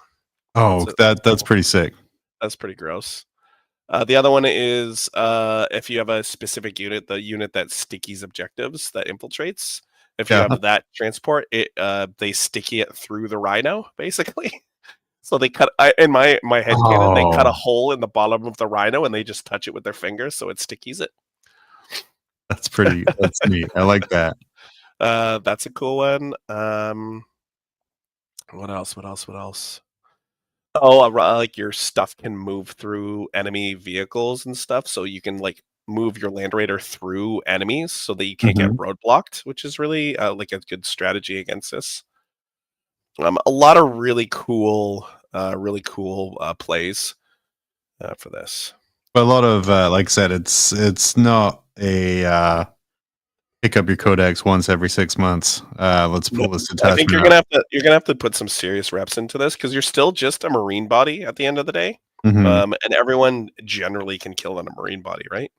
Oh, that's pretty sick. That's pretty gross. The other one is if you have a specific unit, the unit that stickies objectives, that infiltrates. If you have that transport, they sticky it through the rhino, basically. So they cut in my head cannon, they cut a hole in the bottom of the rhino and they just touch it with their fingers, so it stickies it. That's neat. I like that. That's a cool one. What else? Oh, like your stuff can move through enemy vehicles and stuff, so you can like move your Land Raider through enemies so that you can't get roadblocked, which is really like a good strategy against this. A lot of really cool plays for this. But a lot of like I said, it's not a pick up your codex once every 6 months. Let's pull this detachment. I think you're gonna have to put some serious reps into this because you're still just a Marine body at the end of the day, and everyone generally can kill on a Marine body, right?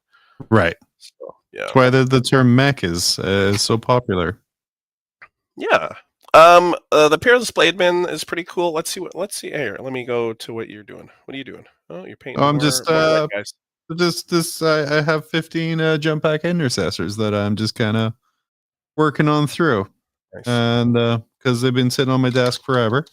Right. So, yeah. That's why the term mech is so popular. Yeah. The Peerless Blademan is pretty cool. Let's see here. Let me go to what you're doing. What are you doing? Oh, you're painting. I'm just guys. I have 15 jump pack intercessors that I'm just kind of working on through. Nice. And because they've been sitting on my desk forever,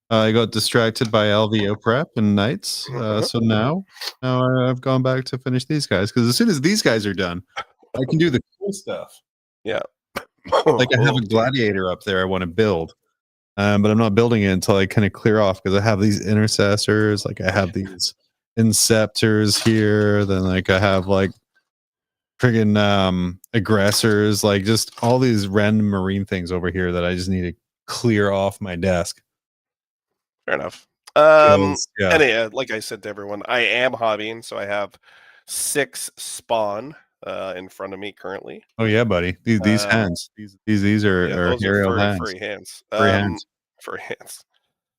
I got distracted by LVO prep and knights. So now I've gone back to finish these guys, because as soon as these guys are done, I can do the cool stuff. Yeah. Like I have a gladiator up there I want to build, but I'm not building it until I kind of clear off, because I have these intercessors, like I have these inceptors here, then like I have like friggin' aggressors, like just all these random marine things over here that I just need to clear off my desk. Fair enough. Yeah. And like I said to everyone, I am hobbying, so I have 6 spawn in front of me currently. Oh yeah, buddy. These hands. These are aerial hands. Furry hands. Furry hands.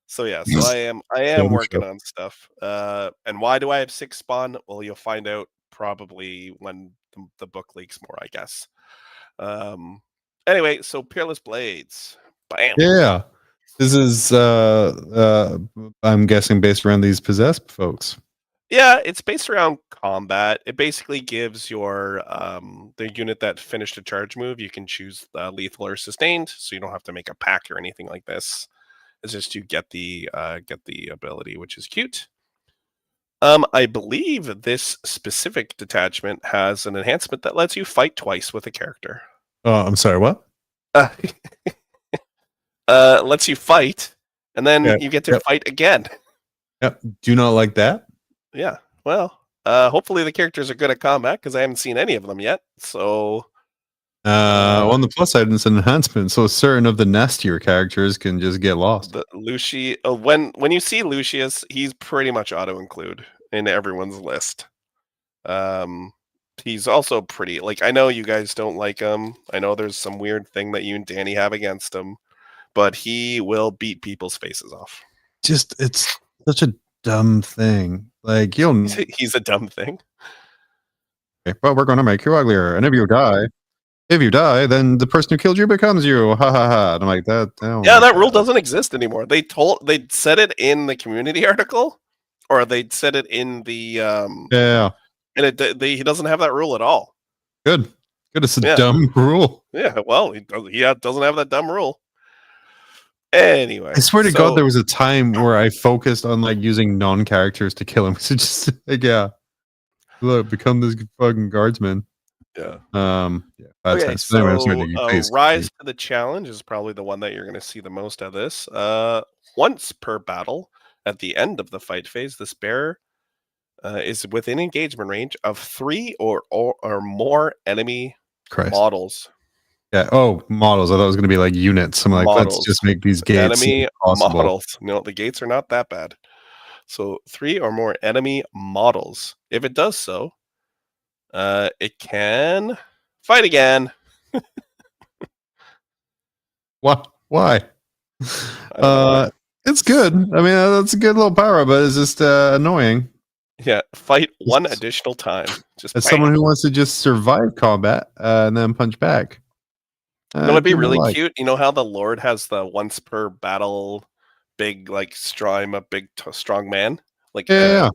So yeah, so I am working on stuff. And why do I have 6 spawn? Well, you'll find out probably when the book leaks more, I guess. Anyway, so Peerless Blades. Bam. Yeah. This is I'm guessing based around these possessed folks. Yeah, it's based around combat. It basically gives your the unit that finished a charge move. You can choose lethal or sustained, so you don't have to make a pack or anything like this. It's just to get the ability, which is cute. I believe this specific detachment has an enhancement that lets you fight twice with a character. Oh, I'm sorry. What? Uh, lets you fight, and then Yeah, you get to fight again. Yep. Do you not like that? Yeah. Well, hopefully the characters are good at combat because I haven't seen any of them yet. So, On the plus side, it's an enhancement, so certain of the nastier characters can just get lost. the when you see Lucius, he's pretty much auto include in everyone's list. He's also pretty. Like, I know you guys don't like him. I know there's some weird thing that you and Danny have against him, but he will beat people's faces off. Just it's such a dumb thing. Like He's a dumb thing. but we're going to make you uglier, and if you die, then the person who killed you becomes you. Ha ha ha! And I'm like that. Yeah, that rule doesn't exist anymore. They said it in the community article, or they said it in the Yeah, and he doesn't have that rule at all. good. It's a dumb rule. Yeah, well, he doesn't have that dumb rule. Anyway, I swear to God, there was a time where I focused on like using non-characters to kill him. So just like, yeah, look, become this fucking guardsman. Yeah. Okay, so Rise to the Challenge is probably the one that you're going to see the most of this. Once per battle, at the end of the fight phase, this bearer is within engagement range of 3 or more enemy models. Yeah. Oh, models. I thought it was going to be like units. I'm like, let's just make these gates enemy models. No, the gates are not that bad. So 3 or more enemy models. If it does so, it can fight again. What? Why? It's good. I mean, that's a good little power, but it's just annoying. Yeah, fight one additional time. Just as someone who wants to just survive combat and then punch back. That would be really cute. You know how the Lord has the once per battle big I'm a big strong man? Like yeah.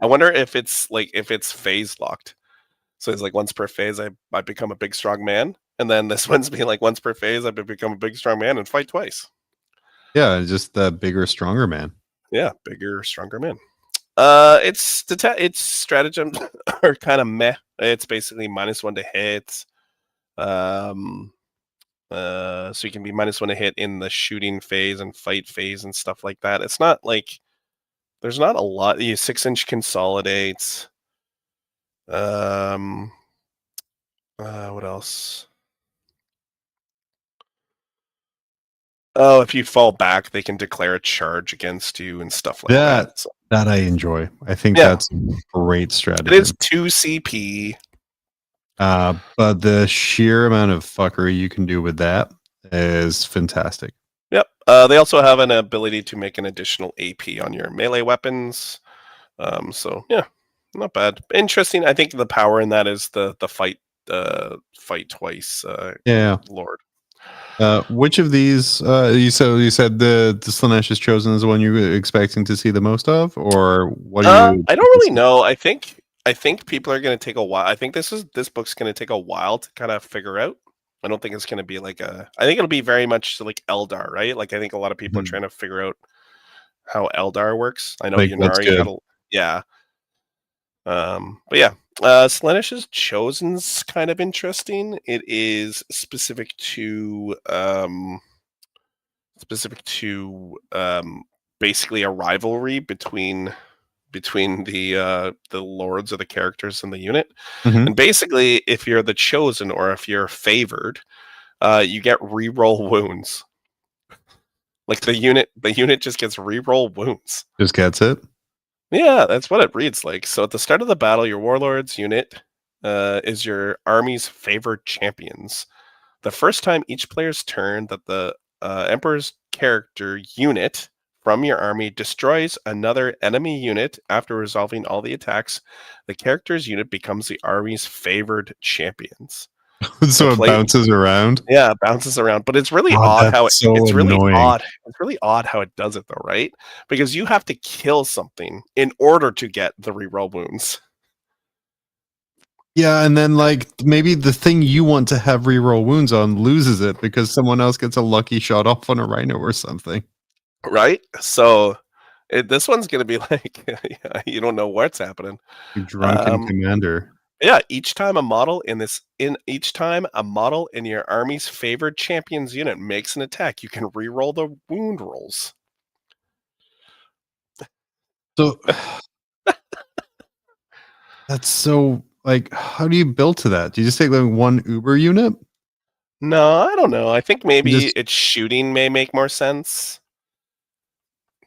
I wonder if it's phase locked. So it's like once per phase I become a big strong man, and then this one's being like once per phase I become a big strong man and fight twice. Yeah, just the bigger, stronger man. Yeah, bigger, stronger man. Its stratagems are kind of meh. It's basically -1 to hit. So you can be -1 to hit in the shooting phase and fight phase and stuff like that. It's not like there's not a lot. 6-inch consolidates. What else? Oh, if you fall back, they can declare a charge against you and stuff like that. So, that I enjoy. I think that's a great strategy. It is 2 CP. But the sheer amount of fuckery you can do with that is fantastic. Yep. They also have an ability to make an additional AP on your melee weapons. So yeah, not bad. Interesting. I think the power in that is the fight twice. Lord. Which of these you said the Slanesh is chosen as the one you're expecting to see the most of, or what are you? I don't really know. I think people are going to take a while. I think this book's going to take a while to kind of figure out. I don't think it's going to be like I think it'll be very much like Eldar, right? Like I think a lot of people are trying to figure out how Eldar works. I know Yunari yeah. But yeah, Slanish's Chosen's kind of interesting. It is specific to basically a rivalry between the lords or the characters in the unit. And basically, if you're the chosen or if you're favored, you get reroll wounds. Like the unit just gets reroll wounds. Just gets it. Yeah, that's what it reads like. So at the start of the battle, your warlord's unit is your army's favored champions. The first time each player's turn that the Emperor's character unit from your army destroys another enemy unit after resolving all the attacks, the character's unit becomes the army's favored champions. So it plate. bounces around. Yeah, it bounces around, but it's really Oh, odd how that's so it's really annoying. odd. It's really odd how it does it though, right? Because you have to kill something in order to get the reroll wounds. Yeah, and then like maybe the thing you want to have reroll wounds on loses it because someone else gets a lucky shot off on a rhino or something. Right? So this one's gonna be like you don't know what's happening. You drunken Um, commander. Yeah, each time a model in your army's favored champions unit makes an attack, you can re-roll the wound rolls. So that's so like how do you build to that? Do you just take like one Uber unit? No, I don't know. I think maybe Just its shooting may make more sense.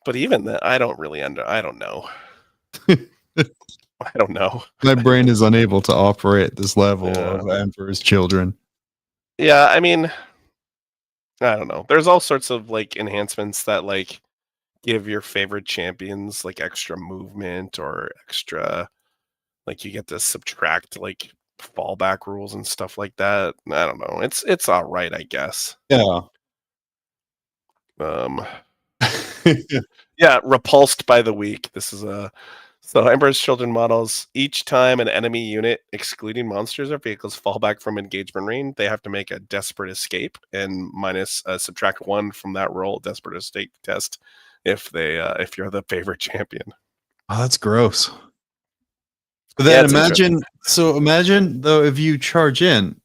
But even that, I don't know. I don't know. my brain is unable to operate this level Yeah. of Emperor's Children. Yeah, I mean, I don't know. There's all sorts of like enhancements that like give your favorite champions like extra movement or extra like you get to subtract like fallback rules and stuff like that. I don't know. It's all right, I guess. Yeah. Yeah, repulsed by the weak. This is so Emperor's Children models. Each time an enemy unit, excluding monsters or vehicles, fall back from engagement range, they have to make a desperate escape and subtract 1 from that roll, desperate escape test, if you're the favorite champion. Oh, that's gross. But then it's imagine though if you charge in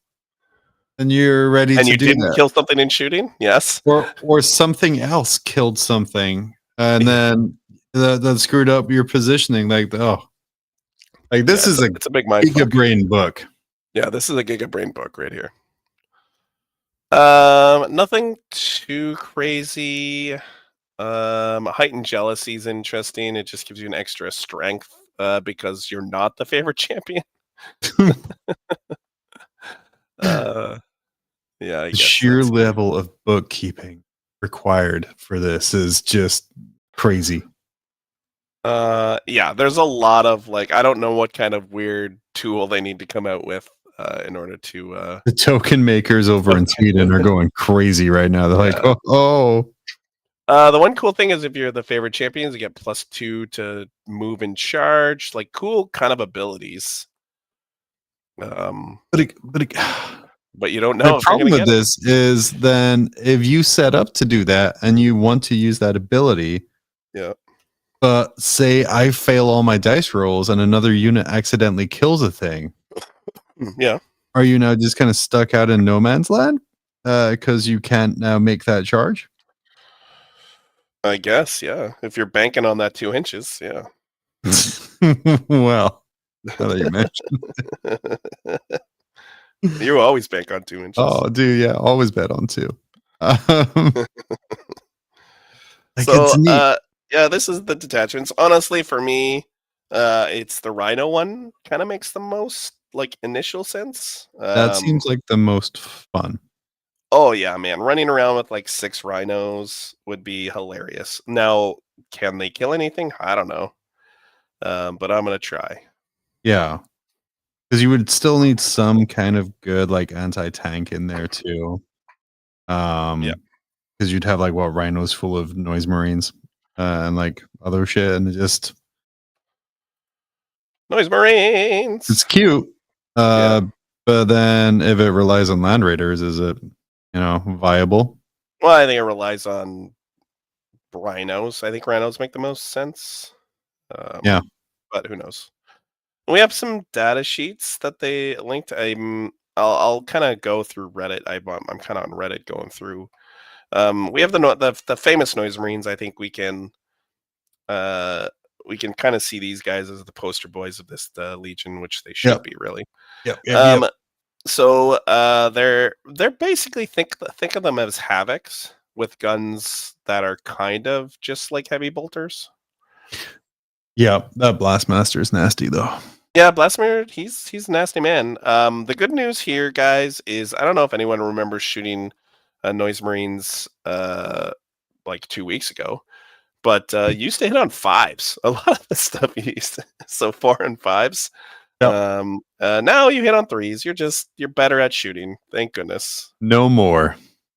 and you're ready and to you do didn't that. kill something in shooting, yes, or something else killed something and then that screwed up your positioning like this is it's a big mind giga brain book. Yeah, this is a giga brain book right here. Nothing too crazy. Heightened jealousy is interesting. It just gives you an extra strength because you're not the favorite champion. Yeah, I The guess sheer level of bookkeeping required for this is just crazy. Yeah, there's a lot of like I don't know what kind of weird tool they need to come out with in order to The token makers over in Sweden are going crazy right now. They're like, oh. The one cool thing is if you're the favorite champions, you get +2 to move and charge, like cool kind of abilities. But you don't know. The problem with this is then if you set up to do that and you want to use that ability, yeah. But say I fail all my dice rolls and another unit accidentally kills a thing. Yeah. Are you now just kind of stuck out in no man's land? Because you can't now make that charge? I guess, yeah. If you're banking on that 2 inches, yeah. Well, now that you mentioned. You always bank on 2 inches. Oh, dude, yeah, always bet on 2. So, yeah, this is the detachments. Honestly, for me, it's the Rhino one kind of makes the most like initial sense. That seems like the most fun. Oh yeah, man, running around with like 6 rhinos would be hilarious. Now, can they kill anything? I don't know, but I'm gonna try. Yeah, because you would still need some kind of good like anti-tank in there too. Yeah, because you'd have like rhinos full of noise marines and like other shit, and just noise marines. It's cute, but then if it relies on land raiders, is it viable? Well, I think it relies on rhinos. I think rhinos make the most sense. Yeah, but who knows? We have some data sheets that they linked. I'll kind of go through Reddit. I'm kind of on Reddit going through. We have the famous noise marines. I think we can kind of see these guys as the poster boys of this legion, which they should be really. Yep. So they're basically think of them as havocs with guns that are kind of just like heavy bolters. Yeah, that Blastmaster is nasty though. Yeah, Blastmaster, he's a nasty man. The good news here, guys, is I don't know if anyone remembers shooting Noise Marines like 2 weeks ago, but you used to hit on 5s. A lot of the stuff you used to, so 4 and 5s. Yep. Now you hit on 3s. You're better at shooting. Thank goodness. No more.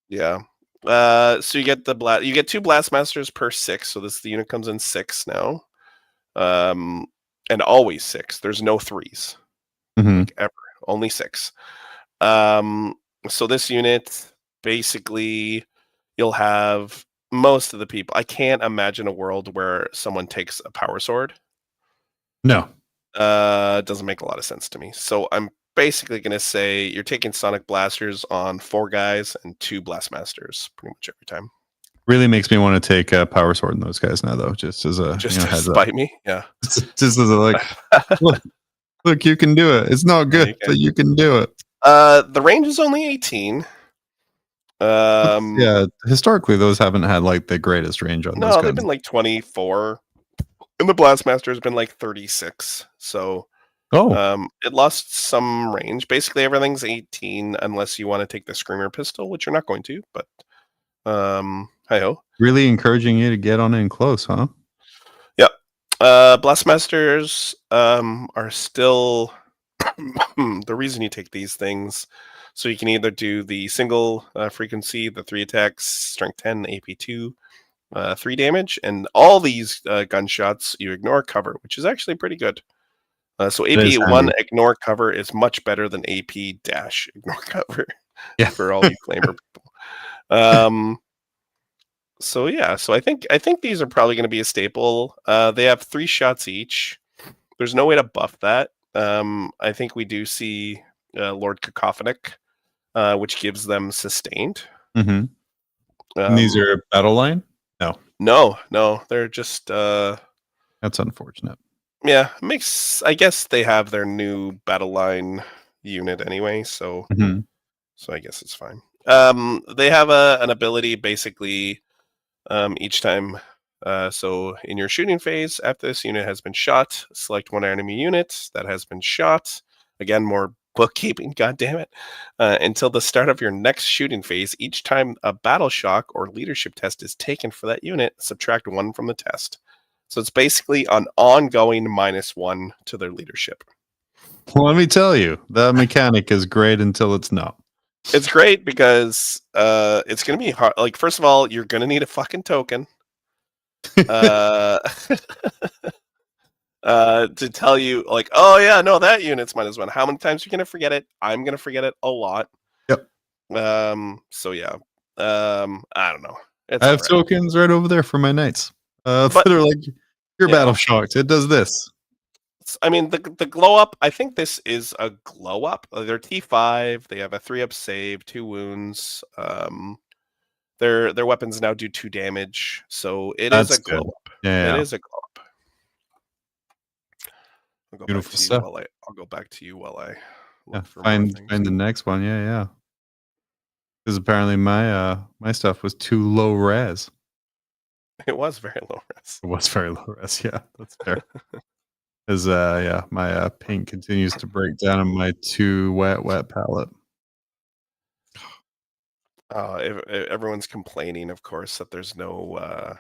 Yeah. So you get you get 2 Blastmasters per 6. So the unit comes in 6 now. And always 6. There's no 3s. Mhm. Ever. Only 6. So this unit, basically, you'll have most of the people. I can't imagine a world where someone takes a power sword. No. It doesn't make a lot of sense to me. So I'm basically going to say you're taking Sonic Blasters on 4 guys and 2 Blastmasters pretty much every time. Really makes me want to take a power sword in those guys now, though. Just as a Just to heads up. spite me, yeah. Just as a like, look, you can do it. It's not good, but you can do it. The range is only 18. Yeah, historically, those haven't had like the greatest range on those guns. No, they've been like 24. And the Blastmaster has been like 36. So it lost some range. Basically, everything's 18 unless you want to take the Screamer pistol, which you're not going to. But hi-ho. Really encouraging you to get on in close, huh? Yep. Blastmasters are still the reason you take these things. So you can either do the single frequency, the 3 attacks, strength 10, AP 2. 3 damage, and all these gunshots you ignore cover, which is actually pretty good. So AP 1 ignore cover is much better than AP dash ignore cover. Yeah. For all you flamer people. So yeah, so I think these are probably going to be a staple. They have 3 shots each. There's no way to buff that. I think we do see Lord Cacophonic, which gives them sustained. Mm-hmm. And these are battle line. No, they're just that's unfortunate. Yeah, I guess they have their new battle line unit anyway, so so I guess it's fine. They have an ability basically each time. So in your shooting phase, after this unit has been shot, select one enemy unit that has been shot. Again, more bookkeeping, goddammit. Until the start of your next shooting phase, each time a battle shock or leadership test is taken for that unit, subtract 1 from the test. So it's basically an ongoing -1 to their leadership. Well, let me tell you, that mechanic is great until it's not. It's great because it's going to be hard. Like, first of all, you're going to need a fucking token. To tell you, like, oh yeah, no, that unit's -1. How many times are you gonna forget it? I'm gonna forget it a lot. Yep. So yeah. I don't know. I have tokens right over there for my knights. That are like, you're battle shocked. It does this. I mean, the glow up. I think this is a glow up. They're T5. They have a 3-up save, 2 wounds. Their weapons now do 2 damage. So that's is a glow up. Yeah, it is a glow up. Beautiful stuff. I'll go back to you while I look for find the next one. Yeah. Because apparently my stuff was too low res. It was very low res. It was very low res. Yeah, that's fair. Because my paint continues to break down on my too wet palette. Everyone's complaining, of course, that there's no.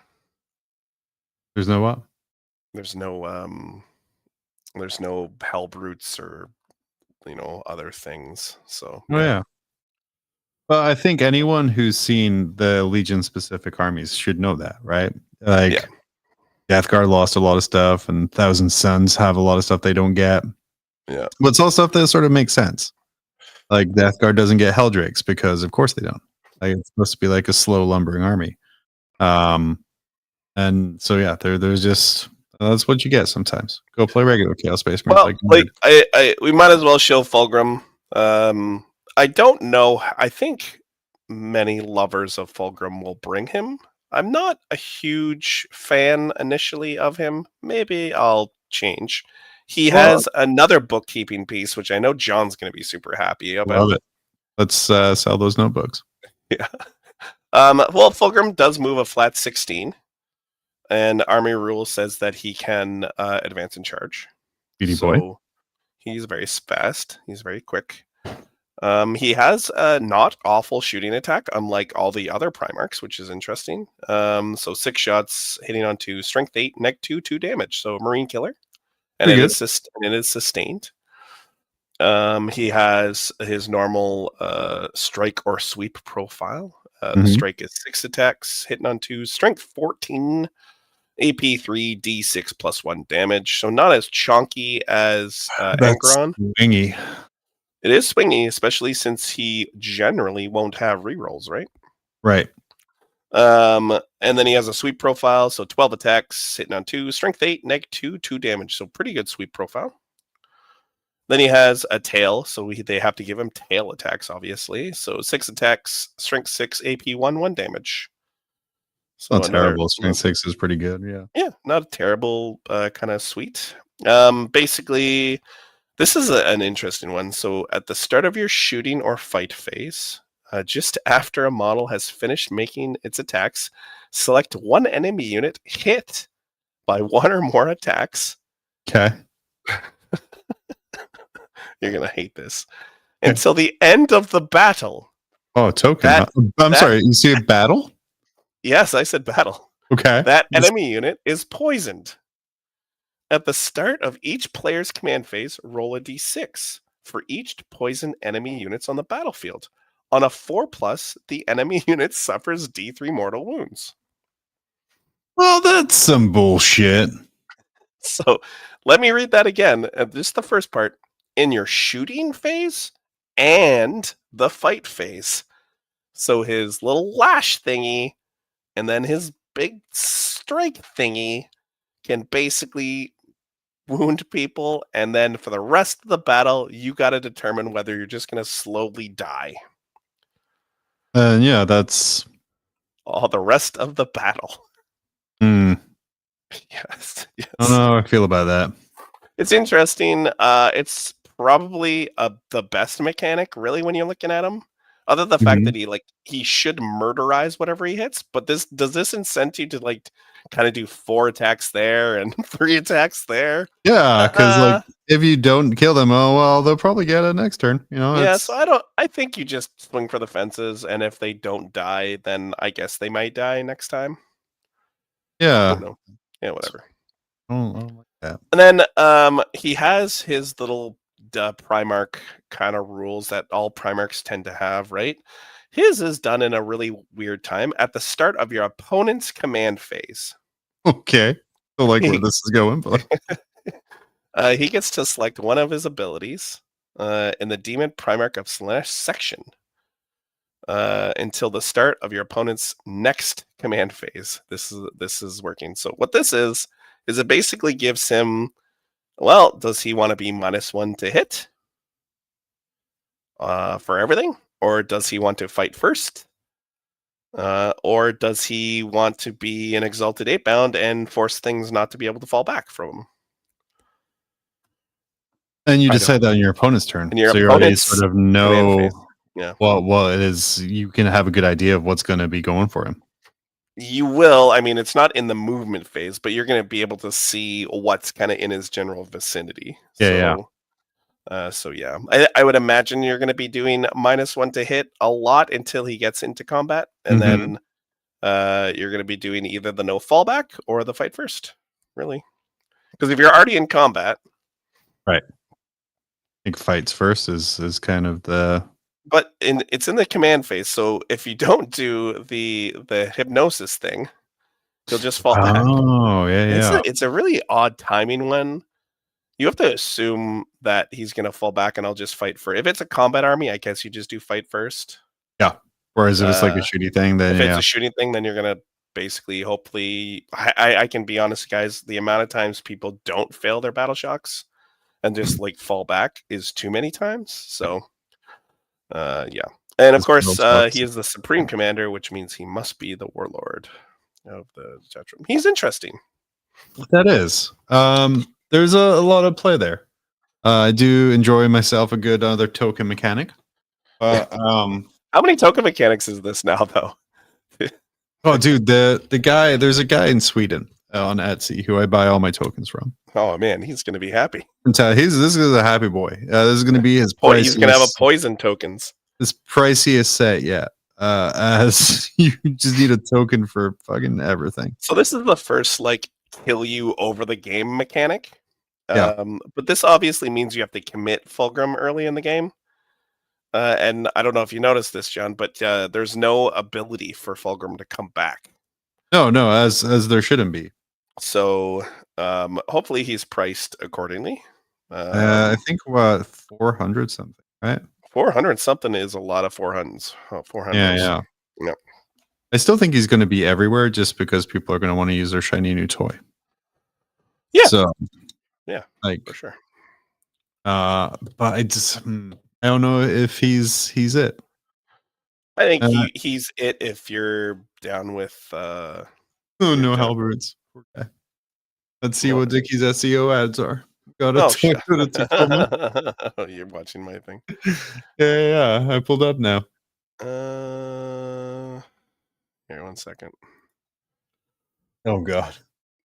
There's no what? There's no hell brutes or other things. So yeah. Well, I think anyone who's seen the Legion specific armies should know that, right? Like Death Guard lost a lot of stuff, and Thousand Suns have a lot of stuff they don't get. Yeah, but it's all stuff that sort of makes sense. Like Death Guard doesn't get Helldrakes because, of course, they don't. Like it's supposed to be like a slow lumbering army. And so yeah, there's just. That's what you get sometimes. Go play regular Chaos Space Marines. Well, we might as well show Fulgrim. I don't know. I think many lovers of Fulgrim will bring him. I'm not a huge fan initially of him. Maybe I'll change. He has another bookkeeping piece, which I know John's going to be super happy about. Love it. Let's sell those notebooks. Yeah. Well, Fulgrim does move a flat 16. And Army Rule says that he can advance and charge. Beauty boy. He's very fast. He's very quick. He has a not awful shooting attack, unlike all the other Primarchs, which is interesting. So 6 shots hitting on 2, strength 8, neg 2, 2 damage. So Marine killer. And it is sustained. He has his normal strike or sweep profile. The Mhm. strike is 6 attacks, hitting on 2, strength 14, AP 3, D6 plus 1 damage. So not as chonky as That's Angron. swingy. It is swingy, especially since he generally won't have rerolls, right? Right. And then he has a sweep profile, so 12 attacks, hitting on 2, strength 8, neg 2, 2 damage. So pretty good sweep profile. Then he has a tail, so they have to give him tail attacks, obviously. So 6 attacks, strength 6, AP 1, 1 damage. So Not terrible. Strength 6 is pretty good. Yeah. Yeah, not a terrible kind of sweet. Basically, this is an interesting one. So at the start of your shooting or fight phase, just after a model has finished making its attacks, select one enemy unit hit by one or more attacks. Okay. You're going to hate this. Until the end of the battle. Oh, token. I'm sorry. You see a battle? Yes, I said battle. Okay. That enemy unit is poisoned. At the start of each player's command phase, roll a d6 for each poison enemy units on the battlefield. On a 4+, the enemy unit suffers d3 mortal wounds. Well, that's some bullshit. So let me read that again. Just the first part. In your shooting phase and the fight phase. So his little lash thingy and then his big strike thingy can basically wound people, and then for the rest of the battle, you got to determine whether you're just going to slowly die. And yeah, that's all the rest of the battle. Yes. I don't know how I feel about that. It's interesting. It's probably the best mechanic, really, when you're looking at him. Other than the fact that he should murderize whatever he hits, but does this incent you to kind of do 4 attacks there and 3 attacks there? Yeah, because if you don't kill them, oh well, they'll probably get it next turn. Yeah, so I think you just swing for the fences, and if they don't die, then I guess they might die next time. Yeah. I don't know. Yeah, whatever. I don't like that. And then he has his little Primarch kind of rules that all Primarchs tend to have, right? His is done in a really weird time at the start of your opponent's command phase. Okay. So where this is going, but he gets to select one of his abilities in the Demon Primarch of Slash section until the start of your opponent's next command phase. This is working. So what this is it basically gives him, well, does he want to be -1 to hit for everything? Or does he want to fight first? Or does he want to be an Exalted 8-bound and force things not to be able to fall back from him? And you decide that on your opponent's turn. And your so you already sort of know what it is. You can have a good idea of what's going to be going for him. You will. I mean, it's not in the movement phase, but you're going to be able to see what's kind of in his general vicinity. Yeah, So yeah, I would imagine you're going to be doing -1 to hit a lot until he gets into combat, and then you're going to be doing either the no fallback or the fight first. Really, because if you're already in combat, right? I think fights first is kind of the. But it's in the command phase, so if you don't do the hypnosis thing, you'll just fall back. Oh, yeah. It's a really odd timing one. You have to assume that he's going to fall back and I'll just fight for. If it's a combat army, I guess you just do fight first. Yeah. Whereas if it's like a shooting thing, then if it's a shooting thing, then you're going to basically, hopefully, I can be honest, guys, the amount of times people don't fail their battle shocks and just fall back is too many times. So, yeah. And of course, he is the Supreme Commander, which means he must be the Warlord of the Tetram. He's interesting. That is. There's a lot of play there. I do enjoy myself a good other token mechanic. How many token mechanics is this now, though? Oh, dude, there's a guy in Sweden on Etsy who I buy all my tokens from. Oh man, he's gonna be happy. This is a happy boy. This is gonna be his priciest. He's gonna have a poison tokens. His priciest set yet. As you just need a token for fucking everything. So this is the first kill you over the game mechanic. Yeah. But this obviously means you have to commit Fulgrim early in the game. And I don't know if you noticed this, John, but there's no ability for Fulgrim to come back. No, as there shouldn't be. So hopefully he's priced accordingly. I think what 400 something, right? 400 something is a lot of 400s. 400s. Yeah. Yep. I still think he's going to be everywhere just because people are going to want to use their shiny new toy. Yeah. So, yeah, like for sure. But I just I don't know if he's it. I think he's it if you're down with. Oh no, halberds. Okay. Let's see what Dickie's SEO ads are. Got it. Oh, you're watching my thing. Yeah. I pulled up now. Here, 1 second. Oh God.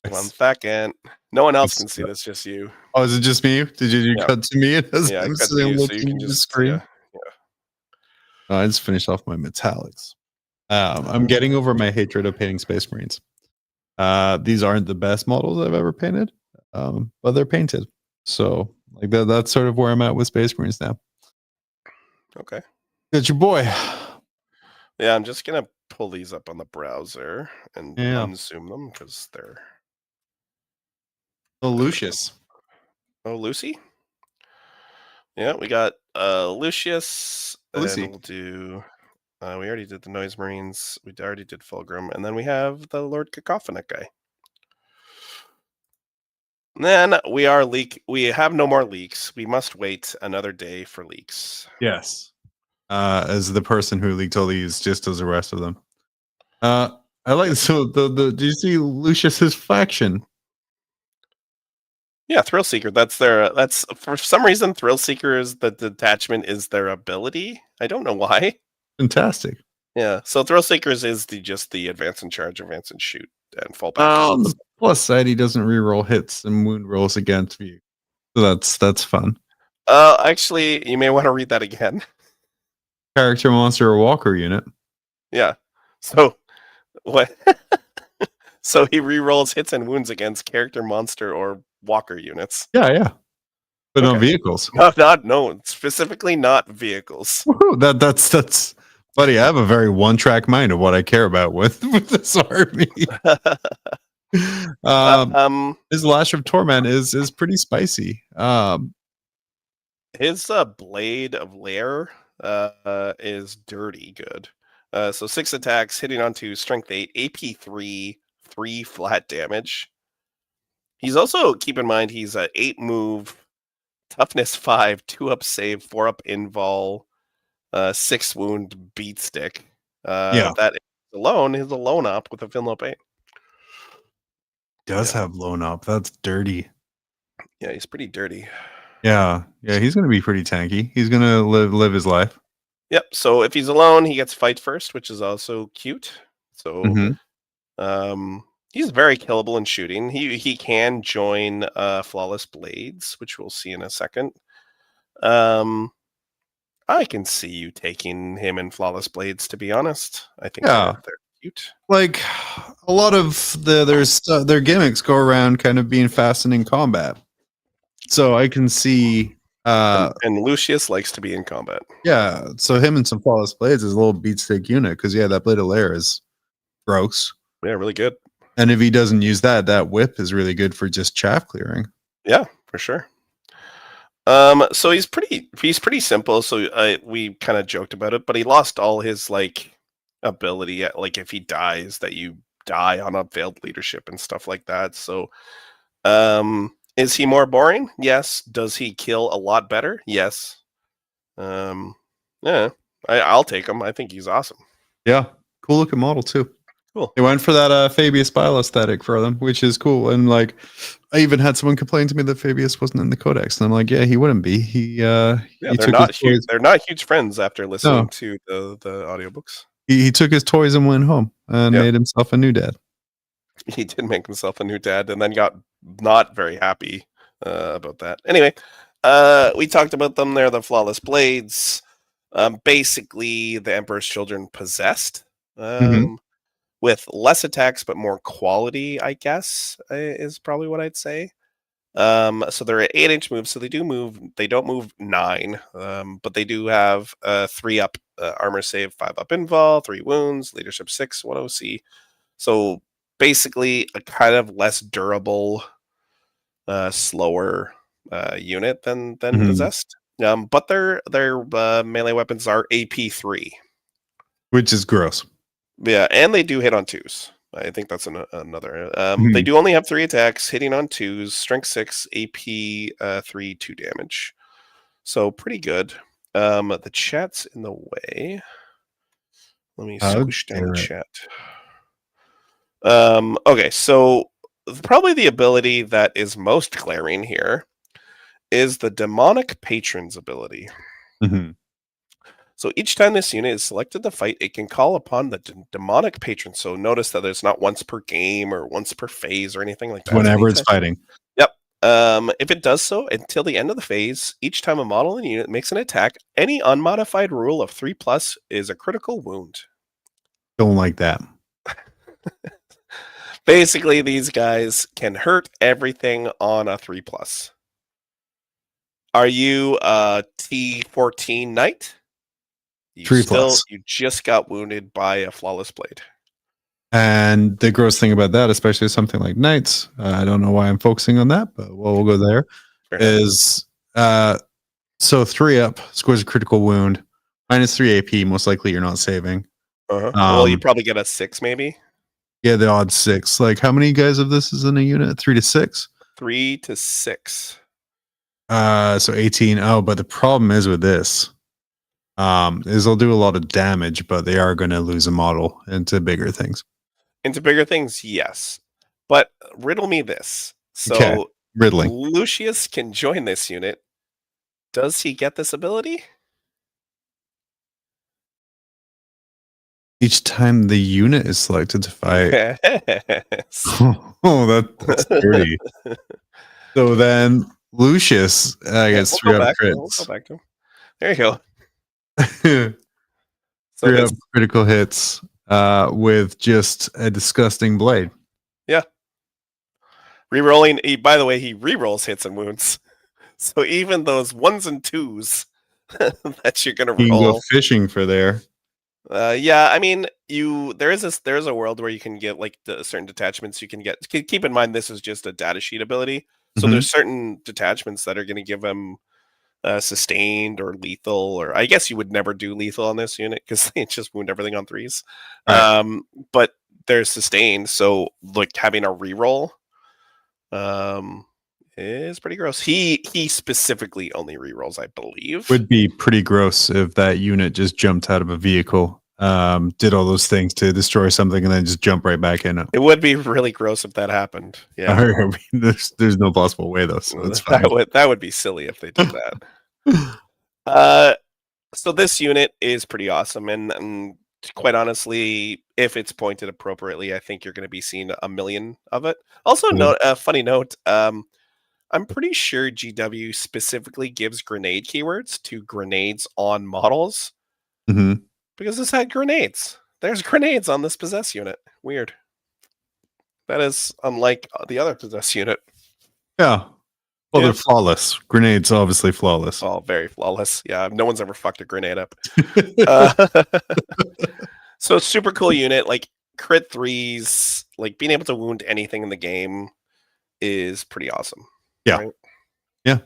1 second. No one else can see this, just you. Oh, is it just me? Did you cut to me? Yeah, I cut to you, so you can just screen. Yeah. I just finished off my metallics. I'm getting over my hatred of painting Space Marines. These aren't the best models I've ever painted, but they're painted. So like that's sort of where I'm at with Space Marines now. Okay. It's your boy. Yeah, I'm just gonna pull these up on the browser and unzoom them because they're. Oh, Lucius. Oh, Lucy. Yeah, we got Lucius. Lucy. And we'll do. We already did the Noise Marines. We already did Fulgrim, and then we have the Lord Cacophonic guy. And then we have no more leaks. We must wait another day for leaks. Yes. As the person who leaked all these, just as the rest of them. I like so the. Do you see Lucius's faction? Yeah, Thrill Seeker. That's for some reason Thrill Seeker is the detachment is their ability. I don't know why. Fantastic. Yeah. So Thrill Seekers is just the advance and charge, advance and shoot, and fall back. On the plus side, he doesn't reroll hits and wound rolls against you. So that's fun. Actually, you may want to read that again. Character, monster, or walker unit. Yeah. So what? So he rerolls hits and wounds against character, monster, or walker units. Yeah. But no vehicles. No, specifically not vehicles. Woohoo, that's buddy. I have a very one-track mind of what I care about with this army. His Lash of Torment is pretty spicy. His Blade of Lair is dirty good. So 6 attacks, hitting onto Strength 8, AP 3, 3 flat damage. He's also, keep in mind, he's a 8 move, toughness 5, 2 up save, 4 up invul, 6 wound beat stick. That alone is a lone up with a Finlope 8. Does have lone up. That's dirty. Yeah, he's pretty dirty. Yeah, he's gonna be pretty tanky. He's gonna live his life. Yep. So if he's alone, he gets fight first, which is also cute. So he's very killable in shooting. He can join Flawless Blades, which we'll see in a second. I can see you taking him in Flawless Blades, to be honest. I think they're cute. Like a lot of their gimmicks go around kind of being fastened in combat. So I can see and Lucius likes to be in combat. Yeah, so him and some Flawless Blades is a little beat stick unit because that Blade of Lair is gross. Yeah, really good. And if he doesn't use that whip is really good for just chaff clearing. Yeah, for sure. So he's pretty simple. So we kind of joked about it, but he lost all his ability. Like if he dies, that you die on a failed leadership and stuff like that. So, is he more boring? Yes. Does he kill a lot better? Yes. Yeah, I'll take him. I think he's awesome. Yeah, cool looking model too. Cool. They went for that Fabius Bile aesthetic for them, which is cool. And I even had someone complain to me that Fabius wasn't in the codex, and I'm like, yeah, he wouldn't be. They're not huge. They're not huge friends after listening to the audiobooks. He took his toys and went home and made himself a new dad. He did make himself a new dad, and then got not very happy about that. Anyway, we talked about them. They're the Flawless Blades. Basically, the Emperor's Children possessed. With less attacks but more quality, I guess, is probably what I'd say. So they're at 8-inch moves, so they do move. They don't move 9, but they do have 3 up armor save, 5 up invul, 3 wounds, leadership 6, 1 OC. So basically, a kind of less durable, slower unit than possessed. But their melee weapons are AP3, which is gross. Yeah, and they do hit on 2s. I think that's another. They do only have 3 attacks, hitting on 2s, strength 6, AP 3, 2 damage. So pretty good. The chat's in the way. Let me swoosh down the chat. Okay, so probably the ability that is most glaring here is the Demonic Patron's ability. So each time this unit is selected to fight, it can call upon the demonic patron. So notice that there's not once per game or once per phase or anything like that. Whenever it's fighting. Yep. If it does so until the end of the phase, each time a model in a unit makes an attack, any unmodified rule of 3+ is a critical wound. Don't like that. Basically, these guys can hurt everything on a 3+. Are you a T14 knight? 3+. You just got wounded by a flawless blade. And the gross thing about that, especially something like knights, I don't know why I'm focusing on that, but we'll go there. Is so 3 up scores a critical wound, -3 AP. Most likely, you're not saving. Well, you probably get a 6, maybe. Yeah, the odd 6. Like, how many guys of this is in a unit? 3 to 6. 3 to 6. So 18. Oh, but the problem is with this. Is they'll do a lot of damage, but they are going to lose a model into bigger things. Into bigger things, yes. But riddle me this. So okay. Riddling. Lucius can join this unit. Does he get this ability? Each time the unit is selected to fight. Yes. That's dirty. So then Lucius, I guess, 3 up crits. We'll go back to him. There you go. 3 up critical hits with just a disgusting blade. Yeah. Rerolling. By the way, he rerolls hits and wounds. So even those 1s and 2s that you're gonna roll. You can go fishing for there. Yeah, I mean, there is a world where you can get like certain detachments you can get. Keep in mind, this is just a data sheet ability. So there's certain detachments that are going to give them sustained or lethal, or I guess you would never do lethal on this unit because they just wound everything on 3s. Right. But they're sustained, so like having a reroll is pretty gross. He specifically only rerolls, I believe. Would be pretty gross if that unit just jumped out of a vehicle, did all those things to destroy something, and then just jump right back in it. It would be really gross if that happened. Yeah, I mean, there's no possible way though. So it's fine. That would be silly if they did that. So this unit is pretty awesome, and quite honestly, if it's pointed appropriately, I think you're going to be seeing a million of it. Also, funny note. I'm pretty sure GW specifically gives grenade keywords to grenades on models because this had grenades. There's grenades on this possess unit. Weird. That is unlike the other possess unit. Yeah. Well, they're flawless. Grenades, obviously flawless. Oh, very flawless. Yeah, no one's ever fucked a grenade up. So super cool unit. Like crit 3s, like being able to wound anything in the game is pretty awesome. Yeah. Right? Yeah.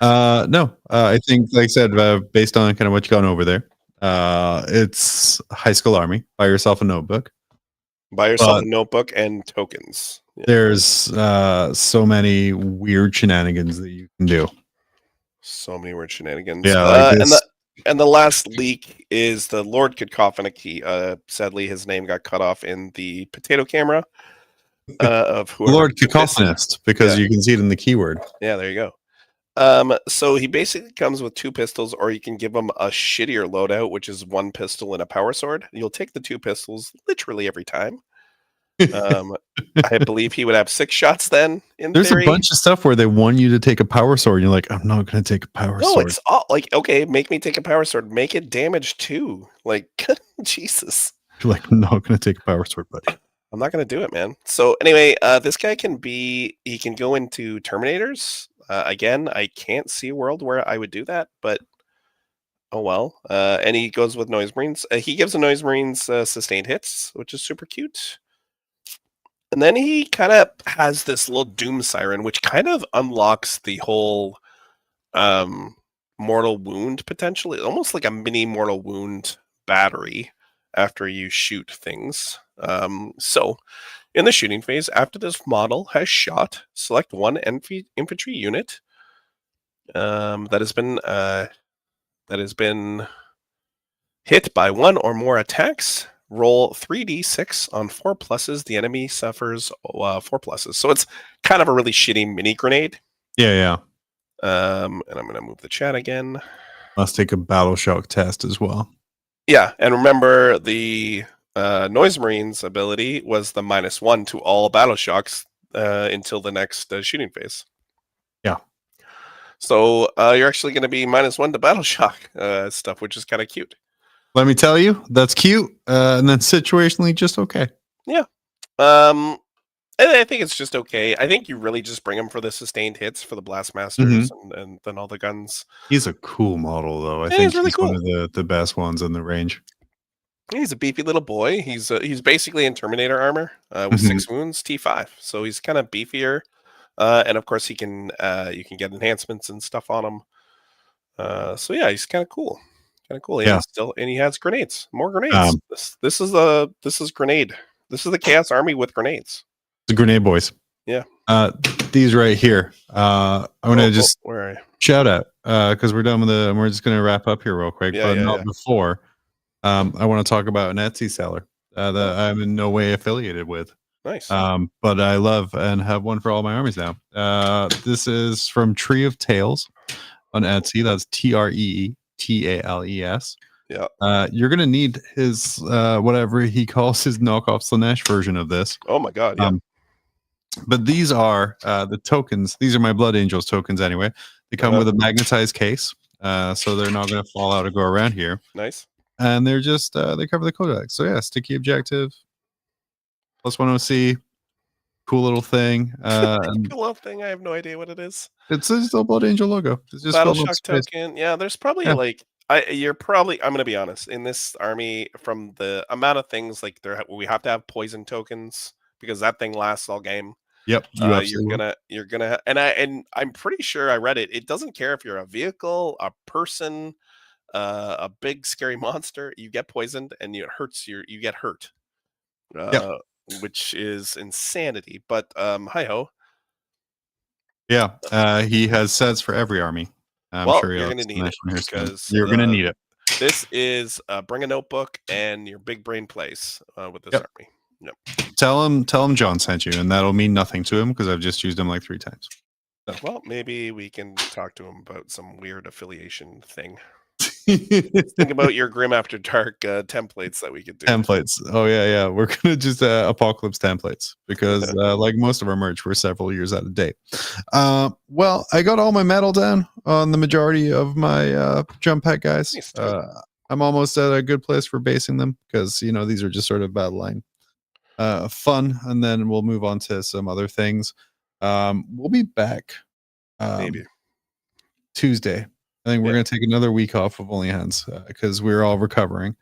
I think, like I said, based on kind of what you got over there, it's high school army. Buy yourself a notebook. Buy yourself a notebook and tokens. Yeah. There's so many weird shenanigans that you can do. So many weird shenanigans. Yeah. And the last leak is the Lord could cough in a key. Sadly, his name got cut off in the potato camera. Of whoever Lord Cacophonist, because you can see it in the keyword. Yeah, there you go. So he basically comes with 2 pistols, or you can give him a shittier loadout, which is 1 pistol and a power sword. You'll take the 2 pistols literally every time. I believe he would have 6 shots then. There's a bunch of stuff where they want you to take a power sword. And you're like, I'm not going to take a power sword. No, it's all like, okay, make me take a power sword. Make it damage too. Like, Jesus. You're like, I'm not going to take a power sword, buddy. I'm not going to do it, man. So anyway, this guy can go into Terminators. Again, I can't see a world where I would do that, but oh well. And he goes with Noise Marines. He gives the Noise Marines sustained hits, which is super cute. And then he kind of has this little Doom Siren, which kind of unlocks the whole mortal wound potentially, almost like a mini mortal wound battery after you shoot things. So in the shooting phase, after this model has shot, select one infantry unit that has been hit by one or more attacks. Roll 3d6 on 4 pluses. The enemy suffers 4 pluses. So it's kind of a really shitty mini grenade. Yeah. And I'm going to move the chat again. Must take a battle shock test as well. Yeah, and remember the Noise Marines ability was the -1 to all battle shocks until the next shooting phase. Yeah. So you're actually going to be -1 to battle shock stuff, which is kind of cute. Let me tell you, that's cute. And then situationally, just okay. Yeah. I think it's just okay. I think you really just bring him for the sustained hits for the Blastmasters and then all the guns. He's a cool model, though. I think he's really cool. One of the best ones in the range. He's a beefy little boy. He's basically in Terminator armor with 6 wounds, T5. So he's kind of beefier. And of course, you can get enhancements and stuff on him. So yeah, he's kind of cool. And he has grenades, more grenades. This is grenade. This is the Chaos Army with grenades. The grenade boys. Yeah. These right here. I'm gonna just where shout out because we're done with we're just gonna wrap up here real quick. Before. I want to talk about an Etsy seller that I'm in no way affiliated with. Nice. But I love and have one for all my armies now. This is from Tree of Tales on Etsy. That's TreeTales. Yeah. You're gonna need his whatever he calls his knockoff Slanesh version of this. Oh my god, yeah. But these are the tokens. These are my Blood Angels tokens anyway. They come with a magnetized case. So they're not gonna fall out or go around here. Nice. And they're just they cover the codex. So yeah, sticky objective. +1 OC. Cool little thing. Cool little thing. I have no idea what it is. It's just a Blood Angel logo. It's just Battle Shock token. Yeah, there's probably I'm gonna be honest, in this army, from the amount of things like we have to have poison tokens because that thing lasts all game. Yep. You're gonna and I'm pretty sure I read it. It doesn't care if you're a vehicle, a person, a big scary monster. You get poisoned and you get hurt. Which is insanity. But hi ho. Yeah, he has sets for every army. I'm sure you're gonna need it because you're gonna need it. This is bring a notebook and your big brain plays with this army. Yep. Tell him John sent you, and that'll mean nothing to him because I've just used him like 3 times. So. Well, maybe we can talk to him about some weird affiliation thing. Think about your Grim After Dark templates that we could do. Templates. Oh yeah. We're gonna just apocalypse templates because like most of our merch, we're several years out of date. Well, I got all my metal down on the majority of my jump pack guys. Nice, I'm almost at a good place for basing them because these are just sort of battle line fun, and then we'll move on to some other things. We'll be back maybe Tuesday. I think we're going to take another week off of Only Hands because we're all recovering.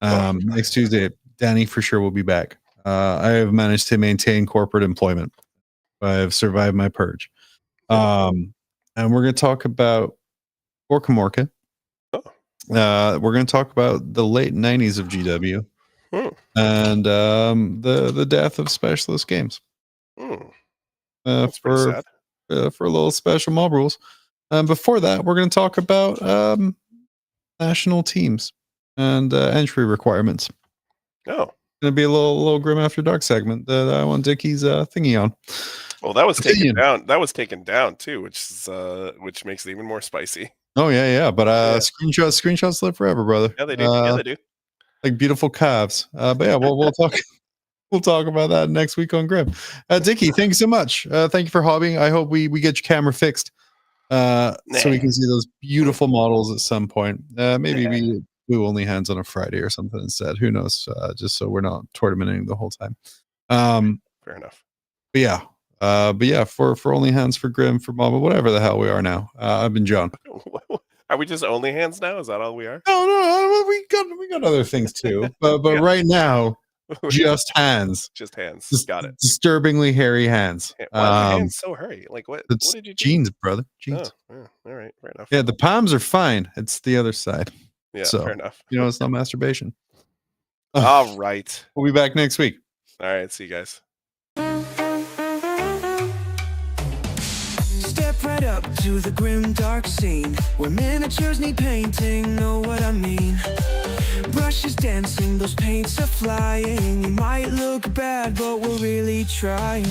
Next Tuesday, Danny for sure will be back. I have managed to maintain corporate employment. I have survived my purge. And we're going to talk about Orca Morca. We're going to talk about the late 90s of GW and the death of Specialist Games. That's pretty sad. For a little special mob rules. Before that, we're going to talk about national teams and entry requirements. Oh, going to be a little Grim After Dark segment that I want Dickie's thingy on. Well, that was taken down. That was taken down too, which makes it even more spicy. Oh yeah. But screenshots live forever, brother. Yeah, they do. They do. Like beautiful calves. But yeah, we'll talk. We'll talk about that next week on Grim. Dickie, thank you so much. Thank you for hobbying. I hope we get your camera fixed. So we can see those beautiful models at some point. Maybe we do Only Hands on a Friday or something instead. Who knows? Just so we're not tournamenting the whole time. Fair enough. But yeah, for only hands for Grim for Mama, whatever the hell we are now. I've been John. Are we just only hands now? Is that all we are? No, we got other things too. But Yeah. right now, just hands. Just hands. Got it. Disturbingly hairy hands. Why are your hands so hairy? Like what It's did you do? jeans, brother. Jeans. Oh, yeah, all right, fair enough. Yeah, the palms are fine. It's the other side. Yeah, So, fair enough. It's not masturbation. All right. We'll be back next week. All right, see you guys. Step right up to the grim dark scene where miniatures need painting, know what I mean? Brushes dancing, those paints are flying. You might look bad, but we're really trying.